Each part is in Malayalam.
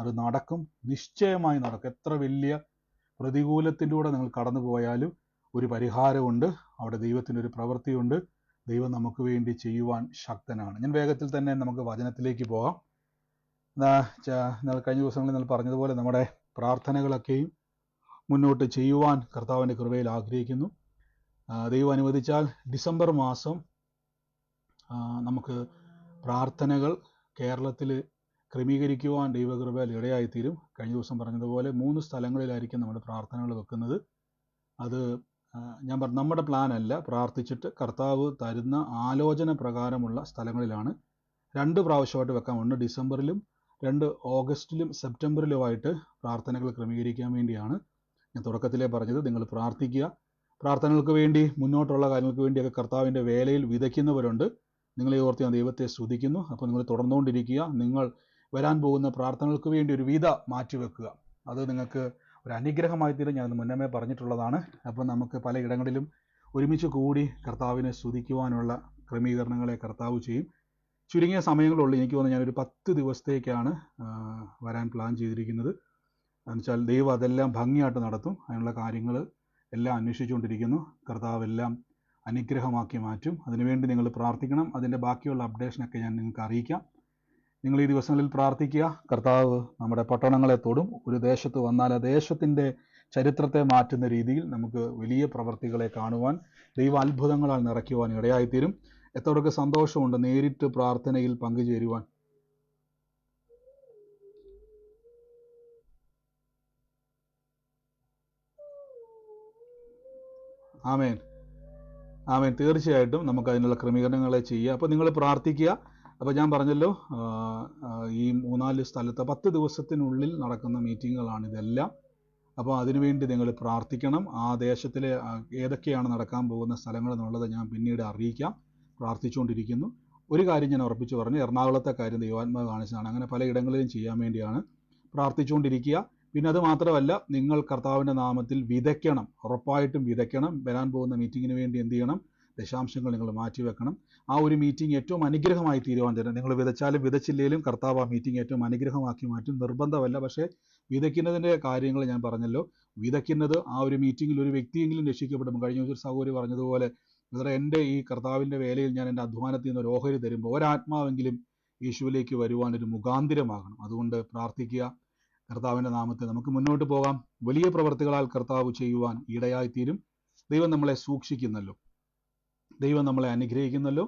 അത് നടക്കും, നിശ്ചയമായി നടക്കും. എത്ര വലിയ പ്രതികൂലത്തിലൂടെ നിങ്ങൾ കടന്നു പോയാലും ഒരു പരിഹാരമുണ്ട്, അവിടെ ദൈവത്തിൻ്റെ ഒരു പ്രവൃത്തിയുണ്ട്. ദൈവം നമുക്ക് വേണ്ടി ചെയ്യുവാൻ ശക്തനാണ്. ഞാൻ വേഗത്തിൽ തന്നെ നമുക്ക് വചനത്തിലേക്ക് പോകാം. കഴിഞ്ഞ ദിവസങ്ങളിൽ നമ്മൾ പറഞ്ഞതുപോലെ നമ്മുടെ പ്രാർത്ഥനകളൊക്കെയും മുന്നോട്ട് ചെയ്യുവാൻ കർത്താവിൻ്റെ കൃപയിൽ ആഗ്രഹിക്കുന്നു. ദൈവം അനുവദിച്ചാൽ ഡിസംബർ മാസം നമുക്ക് പ്രാർത്ഥനകൾ കേരളത്തിൽ ക്രമീകരിക്കുവാൻ ദൈവകൃപയിൽ ഇടയായിത്തീരും. കഴിഞ്ഞ ദിവസം പറഞ്ഞതുപോലെ 3 സ്ഥലങ്ങളിലായിരിക്കും നമ്മുടെ പ്രാർത്ഥനകൾ വെക്കുന്നത്. അത് നമ്മുടെ പ്ലാൻ അല്ല, പ്രാർത്ഥിച്ചിട്ട് കർത്താവ് തരുന്ന ആലോചന പ്രകാരമുള്ള സ്ഥലങ്ങളിലാണ്. 2 പ്രാവശ്യമായിട്ട് വെക്കാം. 1 ഡിസംബറിലും 2 ഓഗസ്റ്റിലും സെപ്റ്റംബറിലുമായിട്ട് പ്രാർത്ഥനകൾ ക്രമീകരിക്കാൻ വേണ്ടിയാണ് ഞാൻ തുടക്കത്തിലേ പറഞ്ഞത്. നിങ്ങൾ പ്രാർത്ഥിക്കുക. പ്രാർത്ഥനകൾക്ക് വേണ്ടി, മുന്നോട്ടുള്ള കാര്യങ്ങൾക്ക് വേണ്ടിയൊക്കെ കർത്താവിൻ്റെ വേലയിൽ വിതയ്ക്കുന്നവരുണ്ട്. നിങ്ങളെ ഓർത്ത് ഞാൻ ദൈവത്തെ സ്തുതിക്കുന്നു. അപ്പോൾ നിങ്ങൾ തുടർന്നുകൊണ്ടിരിക്കുക. നിങ്ങൾ വരാൻ പോകുന്ന പ്രാർത്ഥനകൾക്ക് വേണ്ടി ഒരു വിത മാറ്റിവെക്കുക. അത് നിങ്ങൾക്ക് ഒരു അനുഗ്രഹമായി തീരും. ഞാൻ മുന്നമേ പറഞ്ഞിട്ടുള്ളതാണ്. അപ്പോൾ നമുക്ക് പലയിടങ്ങളിലും ഒരുമിച്ച് കൂടി കർത്താവിനെ സ്തുതിക്കുവാനുള്ള ക്രമീകരണങ്ങളെ കർത്താവ് ചെയ്യും. ചുരുങ്ങിയ സമയങ്ങളുള്ളൂ. എനിക്ക് തോന്നുന്നു ഞാനൊരു 10 ദിവസത്തേക്കാണ് വരാൻ പ്ലാൻ ചെയ്തിരിക്കുന്നത്. എന്നുവെച്ചാൽ ദൈവം അതെല്ലാം ഭംഗിയായിട്ട് നടത്തും. അതിനുള്ള കാര്യങ്ങൾ എല്ലാം അന്വേഷിച്ചുകൊണ്ടിരിക്കുന്നു. കർത്താവ് എല്ലാം അനുഗ്രഹമാക്കി മാറ്റും. അതിനുവേണ്ടി നിങ്ങൾ പ്രാർത്ഥിക്കണം. അതിൻ്റെ ബാക്കിയുള്ള അപ്ഡേഷനൊക്കെ ഞാൻ നിങ്ങൾക്ക് അറിയിക്കാം. നിങ്ങൾ ഈ ദിവസങ്ങളിൽ പ്രാർത്ഥിക്കുക. കർത്താവ് നമ്മുടെ പട്ടണങ്ങളെ തൊടും. ഒരു ദേശത്ത് വന്നാൽ ആ ദേശത്തിൻ്റെ ചരിത്രത്തെ മാറ്റുന്ന രീതിയിൽ നമുക്ക് വലിയ പ്രവർത്തികളെ കാണുവാൻ, ദൈവ അത്ഭുതങ്ങളാൽ നിറയ്ക്കുവാൻ ഇടയായിത്തീരും. എത്രയൊക്കെ സന്തോഷമുണ്ട് നേരിട്ട് പ്രാർത്ഥനയിൽ പങ്കുചേരുവാൻ. ആമേൻ, ആമേൻ. തീർച്ചയായിട്ടും നമുക്ക് അതിനുള്ള ക്രമീകരണങ്ങളെ ചെയ്യുക. അപ്പോൾ നിങ്ങൾ പ്രാർത്ഥിക്കുക. അപ്പോൾ ഞാൻ പറഞ്ഞല്ലോ, ഈ 3-4 സ്ഥലത്ത് 10 ദിവസത്തിനുള്ളിൽ നടക്കുന്ന മീറ്റിങ്ങുകളാണ് ഇതെല്ലാം. അപ്പോൾ അതിനുവേണ്ടി നിങ്ങൾ പ്രാർത്ഥിക്കണം. ആ ദേശത്തിലെ ഏതൊക്കെയാണ് നടക്കാൻ പോകുന്ന സ്ഥലങ്ങൾ എന്നുള്ളത് ഞാൻ പിന്നീട് അറിയിക്കാം. പ്രാർത്ഥിച്ചുകൊണ്ടിരിക്കുന്നു. ഒരു കാര്യം ഞാൻ ഉറപ്പിച്ച് പറഞ്ഞു, എറണാകുളത്തെ കാര്യം ദൈവാത്മാവ് കാണിച്ചതാണ്. അങ്ങനെ പലയിടങ്ങളിലും ചെയ്യാൻ വേണ്ടിയാണ് പ്രാർത്ഥിച്ചുകൊണ്ടിരിക്കുക. പിന്നെ അത് മാത്രമല്ല, നിങ്ങൾ കർത്താവിൻ്റെ നാമത്തിൽ വിതയ്ക്കണം, ഉറപ്പായിട്ടും വിതയ്ക്കണം. വരാൻ പോകുന്ന മീറ്റിങ്ങിന് വേണ്ടി എന്ത് ചെയ്യണം? ദശാംശങ്ങൾ നിങ്ങൾ മാറ്റിവെക്കണം. ആ ഒരു മീറ്റിംഗ് ഏറ്റവും അനുഗ്രഹമായി തീരുവാൻ തരാം. നിങ്ങൾ വിതച്ചാലും വിതച്ചില്ലേലും കർത്താവ് ആ മീറ്റിംഗ് ഏറ്റവും അനുഗ്രഹമാക്കി മാറ്റും. നിർബന്ധമല്ല, പക്ഷേ വിതയ്ക്കുന്നതിൻ്റെ കാര്യങ്ങൾ ഞാൻ പറഞ്ഞല്ലോ. വിതയ്ക്കുന്നത് ആ ഒരു മീറ്റിങ്ങിൽ ഒരു വ്യക്തിയെങ്കിലും രക്ഷിക്കപ്പെടും. കഴിഞ്ഞ ദിവസം സഹോദരി പറഞ്ഞതുപോലെ, എൻ്റെ ഈ കർത്താവിൻ്റെ വേലയിൽ ഞാൻ എൻ്റെ അധ്വാനത്തിൽ നിന്ന് ഒരു ഓഹരി തരുമ്പോൾ ഒരാത്മാവെങ്കിലും യേശുവിലേക്ക് വരുവാനൊരു മുഖാന്തിരമാകണം. അതുകൊണ്ട് പ്രാർത്ഥിക്കുക. കർത്താവിൻ്റെ നാമത്തിൽ നമുക്ക് മുന്നോട്ട് പോകാം. വലിയ പ്രവർത്തികളാൽ കർത്താവ് ചെയ്യുവാൻ ഇടയായിത്തീരും. ദൈവം നമ്മളെ സൂക്ഷിക്കുന്നല്ലോ, ദൈവം നമ്മളെ അനുഗ്രഹിക്കുന്നല്ലോ.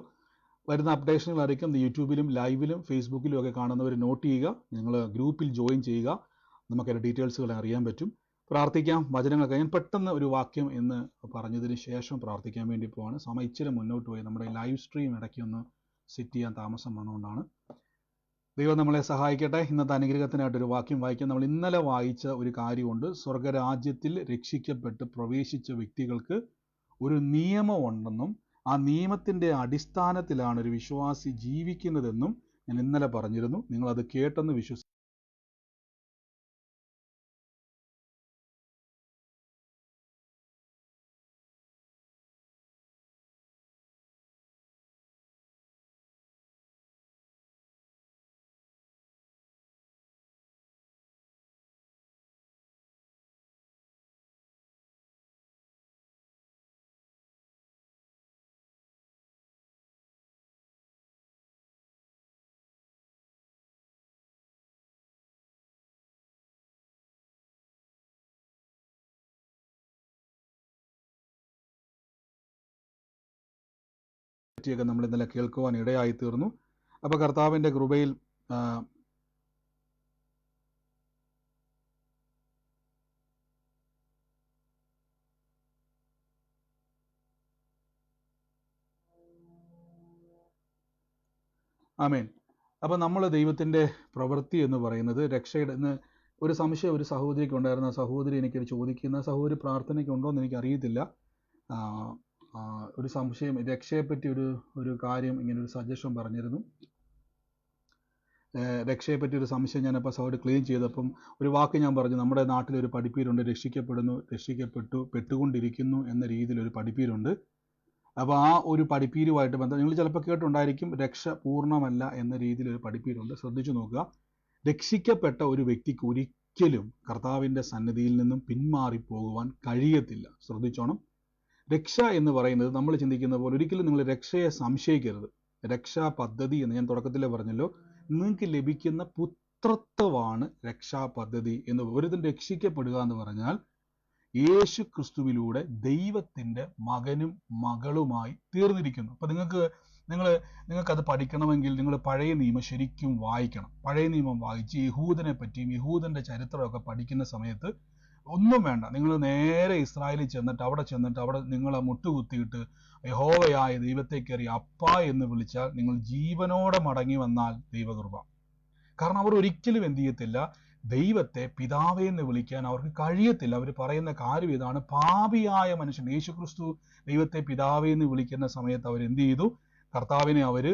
വരുന്ന അപ്ഡേഷനുകൾ അറിയിക്കും. യൂട്യൂബിലും ലൈവിലും ഫേസ്ബുക്കിലും ഒക്കെ കാണുന്നവർ നോട്ട് ചെയ്യുക. നിങ്ങൾ ഗ്രൂപ്പിൽ ജോയിൻ ചെയ്യുക. നമുക്കതിൻ്റെ ഡീറ്റെയിൽസുകൾ അറിയാൻ പറ്റും. പ്രാർത്ഥിക്കാം. വചനങ്ങളൊക്കെ ഞാൻ പെട്ടെന്ന് ഒരു വാക്യം എന്ന് പറഞ്ഞതിന് ശേഷം പ്രാർത്ഥിക്കാൻ വേണ്ടി പോവാണ്. സമയം ഇച്ചിരി മുന്നോട്ട് പോയി. നമ്മുടെ ലൈവ് സ്ട്രീം ഇടയ്ക്കൊന്ന് സെറ്റ് ചെയ്യാൻ താമസം വന്നുകൊണ്ടാണ്. ദൈവം നമ്മളെ സഹായിക്കട്ടെ. ഇന്നത്തെ അനുഗ്രഹത്തിനായിട്ടൊരു വാക്യം വായിക്കാം. നമ്മൾ ഇന്നലെ വായിച്ച ഒരു കാര്യമുണ്ട്. സ്വർഗരാജ്യത്തിൽ രക്ഷിക്കപ്പെട്ട് പ്രവേശിച്ച വ്യക്തികൾക്ക് ഒരു നിയമമുണ്ടെന്നും ആ നിയമത്തിൻ്റെ അടിസ്ഥാനത്തിലാണ് ഒരു വിശ്വാസി ജീവിക്കുന്നതെന്നും ഞാൻ ഇന്നലെ പറഞ്ഞിരുന്നു. നിങ്ങളത് കേട്ടെന്ന് വിശ്വസിക്കുന്നു. നമ്മൾ ഇന്നലെ കേൾക്കുവാൻ ഇടയായി തീർന്നു. അപ്പോൾ കർത്താവിൻ്റെ കൃപയിൽ ആമേൻ. അപ്പോൾ നമ്മൾ ദൈവത്തിൻ്റെ പ്രവൃത്തി എന്ന് പറയുന്നത് രക്ഷയുടെ ഇന്ന് ഒരു സംശയം ഒരു സഹോദരിക്ക് ഉണ്ടായിരുന്ന സഹോദരി എനിക്കത് ചോദിക്കുന്ന സഹോദരി പ്രാർത്ഥനയ്ക്കുണ്ടോ എന്ന് എനിക്കറിയത്തില്ല. ഒരു സംശയം രക്ഷയെപ്പറ്റി ഒരു കാര്യം ഇങ്ങനെ ഒരു സജഷൻ പറഞ്ഞിരുന്നു. രക്ഷയെപ്പറ്റി ഒരു സംശയം ഞാനപ്പോൾ സഹോദരി ക്ലീൻ ചെയ്തപ്പം ഒരു വാക്ക് ഞാൻ പറഞ്ഞു. നമ്മുടെ നാട്ടിലൊരു പഠിപ്പീരുണ്ട്, പെട്ടുകൊണ്ടിരിക്കുന്നു എന്ന രീതിയിലൊരു പഠിപ്പീരുണ്ട്. അപ്പോൾ ആ ഒരു പഠിപ്പീരുമായിട്ട് ബന്ധം നിങ്ങൾ ചിലപ്പോൾ കേട്ടുണ്ടായിരിക്കും. രക്ഷ പൂർണ്ണമല്ല എന്ന രീതിയിലൊരു പഠിപ്പീരുണ്ട്. ശ്രദ്ധിച്ചു നോക്കുക. രക്ഷിക്കപ്പെട്ട ഒരു വ്യക്തിക്ക് ഒരിക്കലും കർത്താവിൻ്റെ സന്നിധിയിൽ നിന്നും പിന്മാറിപ്പോകുവാൻ കഴിയത്തില്ല. ശ്രദ്ധിച്ചോണം. രക്ഷ എന്ന് പറയുന്നത് നമ്മൾ ചിന്തിക്കുന്ന പോലെ ഒരിക്കലും നിങ്ങൾ രക്ഷയെ സംശയിക്കരുത്. രക്ഷാ പദ്ധതി എന്ന് ഞാൻ തുടക്കത്തിലേ പറഞ്ഞല്ലോ, നിങ്ങൾക്ക് ലഭിക്കുന്ന പുത്രത്വമാണ് രക്ഷാ പദ്ധതി എന്ന്. ഒരുത്തൻ രക്ഷിക്കപ്പെടുക എന്ന് പറഞ്ഞാൽ യേശു ക്രിസ്തുവിലൂടെ ദൈവത്തിൻ്റെ മകനും മകളുമായി തീർന്നിരിക്കുന്നു. അപ്പം നിങ്ങൾക്കത് പഠിക്കണമെങ്കിൽ നിങ്ങൾ പഴയ നിയമം ശരിക്കും വായിക്കണം. പഴയ നിയമം വായിച്ച് യഹൂദനെ പറ്റിയും യഹൂദൻ്റെ ചരിത്രമൊക്കെ പഠിക്കുന്ന സമയത്ത് ഒന്നും വേണ്ട, നിങ്ങൾ നേരെ ഇസ്രായേലിൽ ചെന്നിട്ട് അവിടെ നിങ്ങളെ മുട്ടുകുത്തിയിട്ട് യഹോവയായ ദൈവത്തെ കയറി അപ്പ എന്ന് വിളിച്ചാൽ നിങ്ങൾ ജീവനോടെ മടങ്ങി വന്നാൽ ദൈവകൃപ. കാരണം അവർ ഒരിക്കലും എന്ത് ചെയ്യത്തില്ല, ദൈവത്തെ പിതാവേ എന്ന് വിളിക്കാൻ അവർക്ക് കഴിയത്തില്ല. അവർ പറയുന്ന കാര്യം ഇതാണ്, പാപിയായ മനുഷ്യൻ യേശുക്രിസ്തു ദൈവത്തെ പിതാവേ എന്ന് വിളിക്കുന്ന സമയത്ത് അവർ എന്ത് ചെയ്തു, കർത്താവിനെ അവർ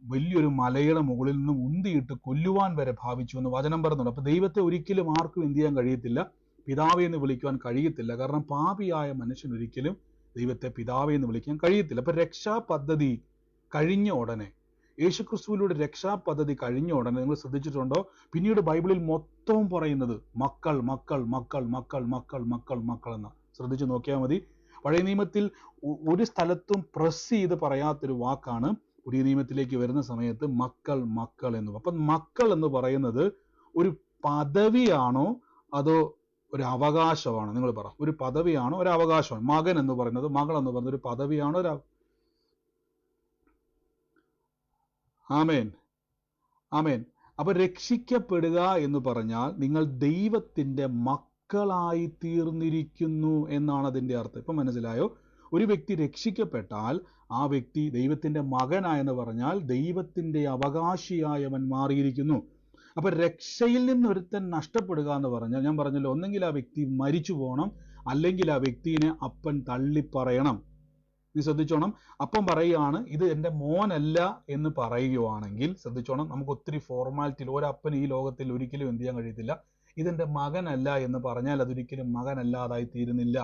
വലിയൊരു മലയുടെ മുകളിൽ നിന്നും ഉന്തിയിട്ട് കൊല്ലുവാൻ വരെ ഭാവിച്ചു എന്ന് വചനം പറയുന്നുണ്ട്. അപ്പൊ ദൈവത്തെ ഒരിക്കലും ആർക്കും എന്ത് ചെയ്യാൻ കഴിയത്തില്ല, പിതാവേ എന്ന് വിളിക്കുവാൻ കഴിയത്തില്ല. കാരണം പാപിയായ മനുഷ്യൻ ഒരിക്കലും ദൈവത്തെ പിതാവേ എന്ന് വിളിക്കാൻ കഴിയത്തില്ല. അപ്പൊ രക്ഷാ പദ്ധതി കഴിഞ്ഞ ഉടനെ, യേശുക്രിസ്തുവിലൂടെ രക്ഷാ പദ്ധതി കഴിഞ്ഞ ഉടനെ നിങ്ങൾ ശ്രദ്ധിച്ചിട്ടുണ്ടോ, പിന്നീട് ബൈബിളിൽ മൊത്തം പറയുന്നത് മക്കൾ മക്കൾ മക്കൾ മക്കൾ മക്കൾ മക്കൾ മക്കൾ എന്ന്. ശ്രദ്ധിച്ചു നോക്കിയാൽ മതി. പഴയ നിയമത്തിൽ ഒരു സ്ഥലത്തും പ്രസ് ചെയ്ത് പറയാത്തൊരു വാക്കാണ് പുതിയ നിയമത്തിലേക്ക് വരുന്ന സമയത്ത് മക്കൾ മക്കൾ എന്ന്. അപ്പം മക്കൾ എന്ന് പറയുന്നത് ഒരു പദവിയാണോ അതോ ഒരു അവകാശമാണോ? നിങ്ങൾ പറ, ഒരു പദവിയാണോ ഒരു അവകാശമാണോ? മകൻ എന്ന് പറയുന്നത്, മകൾ എന്ന് പറയുന്നത് ഒരു പദവിയാണോ ഒരു ആമേൻ ആമേൻ. അപ്പൊ രക്ഷിക്കപ്പെടുക എന്ന് പറഞ്ഞാൽ നിങ്ങൾ ദൈവത്തിൻ്റെ മക്കളായി തീർന്നിരിക്കുന്നു എന്നാണ് അതിൻ്റെ അർത്ഥം. ഇപ്പം മനസ്സിലായോ? ഒരു വ്യക്തി രക്ഷിക്കപ്പെട്ടാൽ ആ വ്യക്തി ദൈവത്തിൻ്റെ മകനായെന്ന് പറഞ്ഞാൽ ദൈവത്തിൻ്റെ അവകാശിയായവൻ മാറിയിരിക്കുന്നു. അപ്പൊ രക്ഷയിൽ നിന്ന് ഒരുത്തൻ നഷ്ടപ്പെടുക എന്ന് പറഞ്ഞാൽ, ഞാൻ പറഞ്ഞല്ലോ, ഒന്നെങ്കിൽ ആ വ്യക്തി മരിച്ചു പോകണം, അല്ലെങ്കിൽ ആ വ്യക്തിയെ അപ്പൻ തള്ളിപ്പറയണം. നീ ശ്രദ്ധിച്ചോണം. അപ്പം പറയുകയാണ് ഇത് എൻ്റെ മോനല്ല എന്ന് പറയുകയാണെങ്കിൽ ശ്രദ്ധിച്ചോണം, നമുക്ക് ഒത്തിരി ഫോർമാലിറ്റി, ഒരപ്പൻ ഈ ലോകത്തിൽ ഒരിക്കലും എന്ത് ചെയ്യാൻ കഴിയത്തില്ല, ഇതെൻ്റെ മകനല്ല എന്ന് പറഞ്ഞാൽ അതൊരിക്കലും മകനല്ലാതായി തീരുന്നില്ല.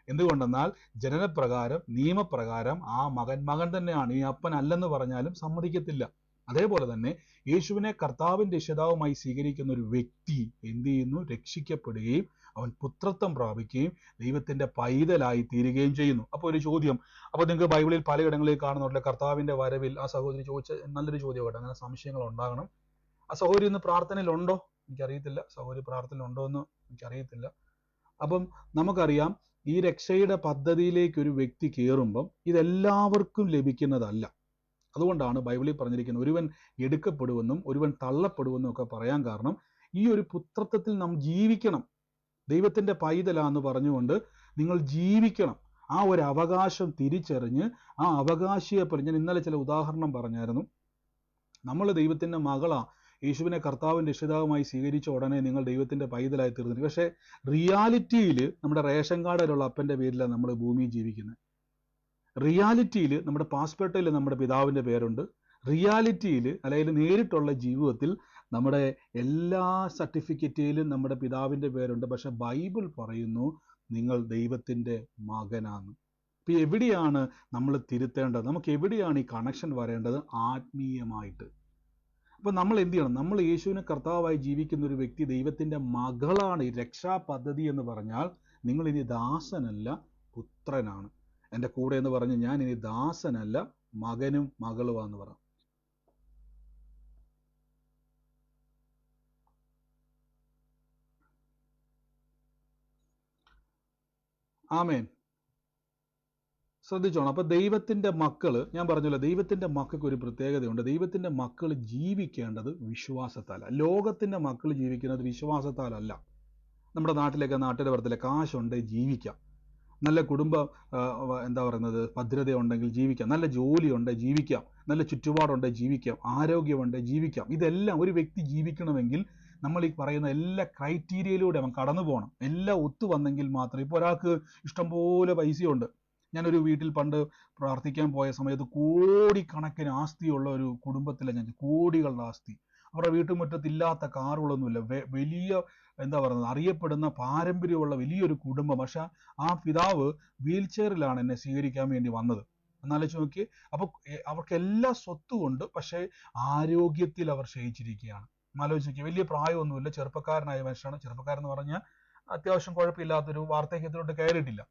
എന്തുകൊണ്ടെന്നാൽ ജനനപ്രകാരം നിയമപ്രകാരം ആ മകൻ തന്നെയാണ്. ഈ അപ്പൻ അല്ലെന്ന് പറഞ്ഞാലും സമ്മതിക്കത്തില്ല. അതേപോലെ തന്നെ യേശുവിനെ കർത്താവിൻ്റെ രക്ഷിതാവുമായി സ്വീകരിക്കുന്ന ഒരു വ്യക്തി എന്ത് ചെയ്യുന്നു, രക്ഷിക്കപ്പെടുകയും അവൻ പുത്രത്വം പ്രാപിക്കുകയും ദൈവത്തിൻ്റെ പൈതലായി തീരുകയും ചെയ്യുന്നു. അപ്പോൾ ഒരു ചോദ്യം, അപ്പോൾ നിങ്ങൾക്ക് ബൈബിളിൽ പലയിടങ്ങളിൽ കാണുന്നുണ്ടല്ലോ, കർത്താവിൻ്റെ വരവിൽ ആ സഹോദരി ചോദിച്ച നല്ലൊരു ചോദ്യം കേട്ടോ, അങ്ങനെ സംശയങ്ങൾ ഉണ്ടാകണം. ആ സഹോദരി ഇന്ന് പ്രാർത്ഥനയിലുണ്ടോ? എനിക്കറിയത്തില്ല. സഹോദരി പ്രാർത്ഥനയിലുണ്ടോ എന്ന് എനിക്കറിയത്തില്ല. അപ്പം നമുക്കറിയാം, ഈ രക്ഷയുടെ പദ്ധതിയിലേക്ക് ഒരു വ്യക്തി കയറുമ്പം ഇതെല്ലാവർക്കും ലഭിക്കുന്നതല്ല. അതുകൊണ്ടാണ് ബൈബിളിൽ പറഞ്ഞിരിക്കുന്നത് ഒരുവൻ എടുക്കപ്പെടുമെന്നും ഒരുവൻ തള്ളപ്പെടുമെന്നും ഒക്കെ പറയാൻ കാരണം, ഈ ഒരു പുത്രത്വത്തിൽ നാം ജീവിക്കണം. ദൈവത്തിൻ്റെ പൈതലാന്ന് പറഞ്ഞുകൊണ്ട് നിങ്ങൾ ജീവിക്കണം. ആ ഒരു അവകാശം തിരിച്ചറിഞ്ഞ് ആ അവകാശിയെ പോലെ, ഞാൻ ഇന്നലെ ചില ഉദാഹരണം പറഞ്ഞായിരുന്നു, നമ്മൾ ദൈവത്തിൻ്റെ മകളാ, യേശുവിനെ കർത്താവിൻ്റെ രക്ഷിതാവുമായി സ്വീകരിച്ച ഉടനെ നിങ്ങൾ ദൈവത്തിൻ്റെ പൈതലായി തീർന്നു. പക്ഷേ റിയാലിറ്റിയിൽ നമ്മുടെ റേഷൻ കാർഡിലുള്ള അപ്പൻ്റെ പേരിലാണ് നമ്മൾ ഭൂമിയിൽ ജീവിക്കുന്നത്. റിയാലിറ്റിയിൽ നമ്മുടെ പാസ്പോർട്ടിൽ നമ്മുടെ പിതാവിൻ്റെ പേരുണ്ട്. റിയാലിറ്റിയിൽ അല്ലെങ്കിൽ നേരിട്ടുള്ള ജീവിതത്തിൽ നമ്മുടെ എല്ലാ സർട്ടിഫിക്കറ്റിലും നമ്മുടെ പിതാവിൻ്റെ പേരുണ്ട്. പക്ഷെ ബൈബിൾ പറയുന്നു നിങ്ങൾ ദൈവത്തിൻ്റെ മകനാണ്. ഇപ്പം എവിടെയാണ് നമ്മൾ തിരുത്തേണ്ടത്? നമുക്ക് എവിടെയാണ് ഈ കണക്ഷൻ വരേണ്ടത്? ആത്മീയമായിട്ട്. അപ്പം നമ്മൾ എന്ത് ചെയ്യണം? നമ്മൾ യേശുവിനെ കർത്താവായി ജീവിക്കുന്ന ഒരു വ്യക്തി ദൈവത്തിൻ്റെ മകളാണ്. ഈ രക്ഷാ പദ്ധതി എന്ന് പറഞ്ഞാൽ നിങ്ങൾ ഇനി ദാസനല്ല, പുത്രനാണ്. എൻ്റെ കൂടെ എന്ന് പറഞ്ഞ് ഞാൻ ഇനി ദാസനല്ല, മകനും മകളുമാണെന്ന് പറ. ആമേൻ. ശ്രദ്ധിച്ചോണം. അപ്പൊ ദൈവത്തിൻ്റെ മക്കള്, ഞാൻ പറഞ്ഞല്ലോ, ദൈവത്തിൻ്റെ മക്കൾക്ക് ഒരു പ്രത്യേകതയുണ്ട്. ദൈവത്തിൻ്റെ മക്കൾ ജീവിക്കേണ്ടത് വിശ്വാസത്താല. ലോകത്തിൻ്റെ മക്കൾ ജീവിക്കുന്നത് വിശ്വാസത്താലല്ല. നമ്മുടെ നാട്ടിലെ പുറത്തിലെ കാശുണ്ട് ജീവിക്കാം, നല്ല കുടുംബ എന്താ പറയുന്നത് ഭദ്രത ഉണ്ടെങ്കിൽ ജീവിക്കാം, നല്ല ജോലിയുണ്ട് ജീവിക്കാം, നല്ല ചുറ്റുപാടുണ്ട് ജീവിക്കാം, ആരോഗ്യമുണ്ട് ജീവിക്കാം. ഇതെല്ലാം ഒരു വ്യക്തി ജീവിക്കണമെങ്കിൽ നമ്മൾ ഈ പറയുന്ന എല്ലാ ക്രൈറ്റീരിയയിലൂടെ അവൻ കടന്നു പോകണം. എല്ലാം ഒത്തു വന്നെങ്കിൽ മാത്രം. ഇപ്പോൾ ഒരാൾക്ക് ഇഷ്ടംപോലെ പൈസയുണ്ട്. ഞാനൊരു വീട്ടിൽ പണ്ട് പ്രാർത്ഥിക്കാൻ പോയ സമയത്ത് കോടിക്കണക്കിന് ആസ്തിയുള്ള ഒരു കുടുംബത്തിലെ ഞാൻ, കോടികളുടെ ആസ്തി, അവരുടെ വീട്ടുമുറ്റത്തില്ലാത്ത കാറുകളൊന്നുമില്ല, വലിയ എന്താ പറയുന്നത് അറിയപ്പെടുന്ന പാരമ്പര്യമുള്ള വലിയൊരു കുടുംബം. പക്ഷെ ആ പിതാവ് വീൽ ചെയറിലാണ് എന്നെ സ്വീകരിക്കാൻ വേണ്ടി വന്നത്. എന്നാലോചിച്ച് നോക്കി. അപ്പോൾ അവർക്ക് എല്ലാ സ്വത്തും ഉണ്ട്, പക്ഷേ ആരോഗ്യത്തിൽ അവർ ക്ഷയിച്ചിരിക്കുകയാണ്. ആലോചിക്കുക. വലിയ പ്രായമൊന്നുമില്ല, ചെറുപ്പക്കാരനായ മനുഷ്യനാണ്. ചെറുപ്പക്കാരെന്ന് പറഞ്ഞാൽ അത്യാവശ്യം കുഴപ്പമില്ലാത്തൊരു വാർദ്ധക്യത്തിലോട്ട് കയറിയിട്ടില്ല.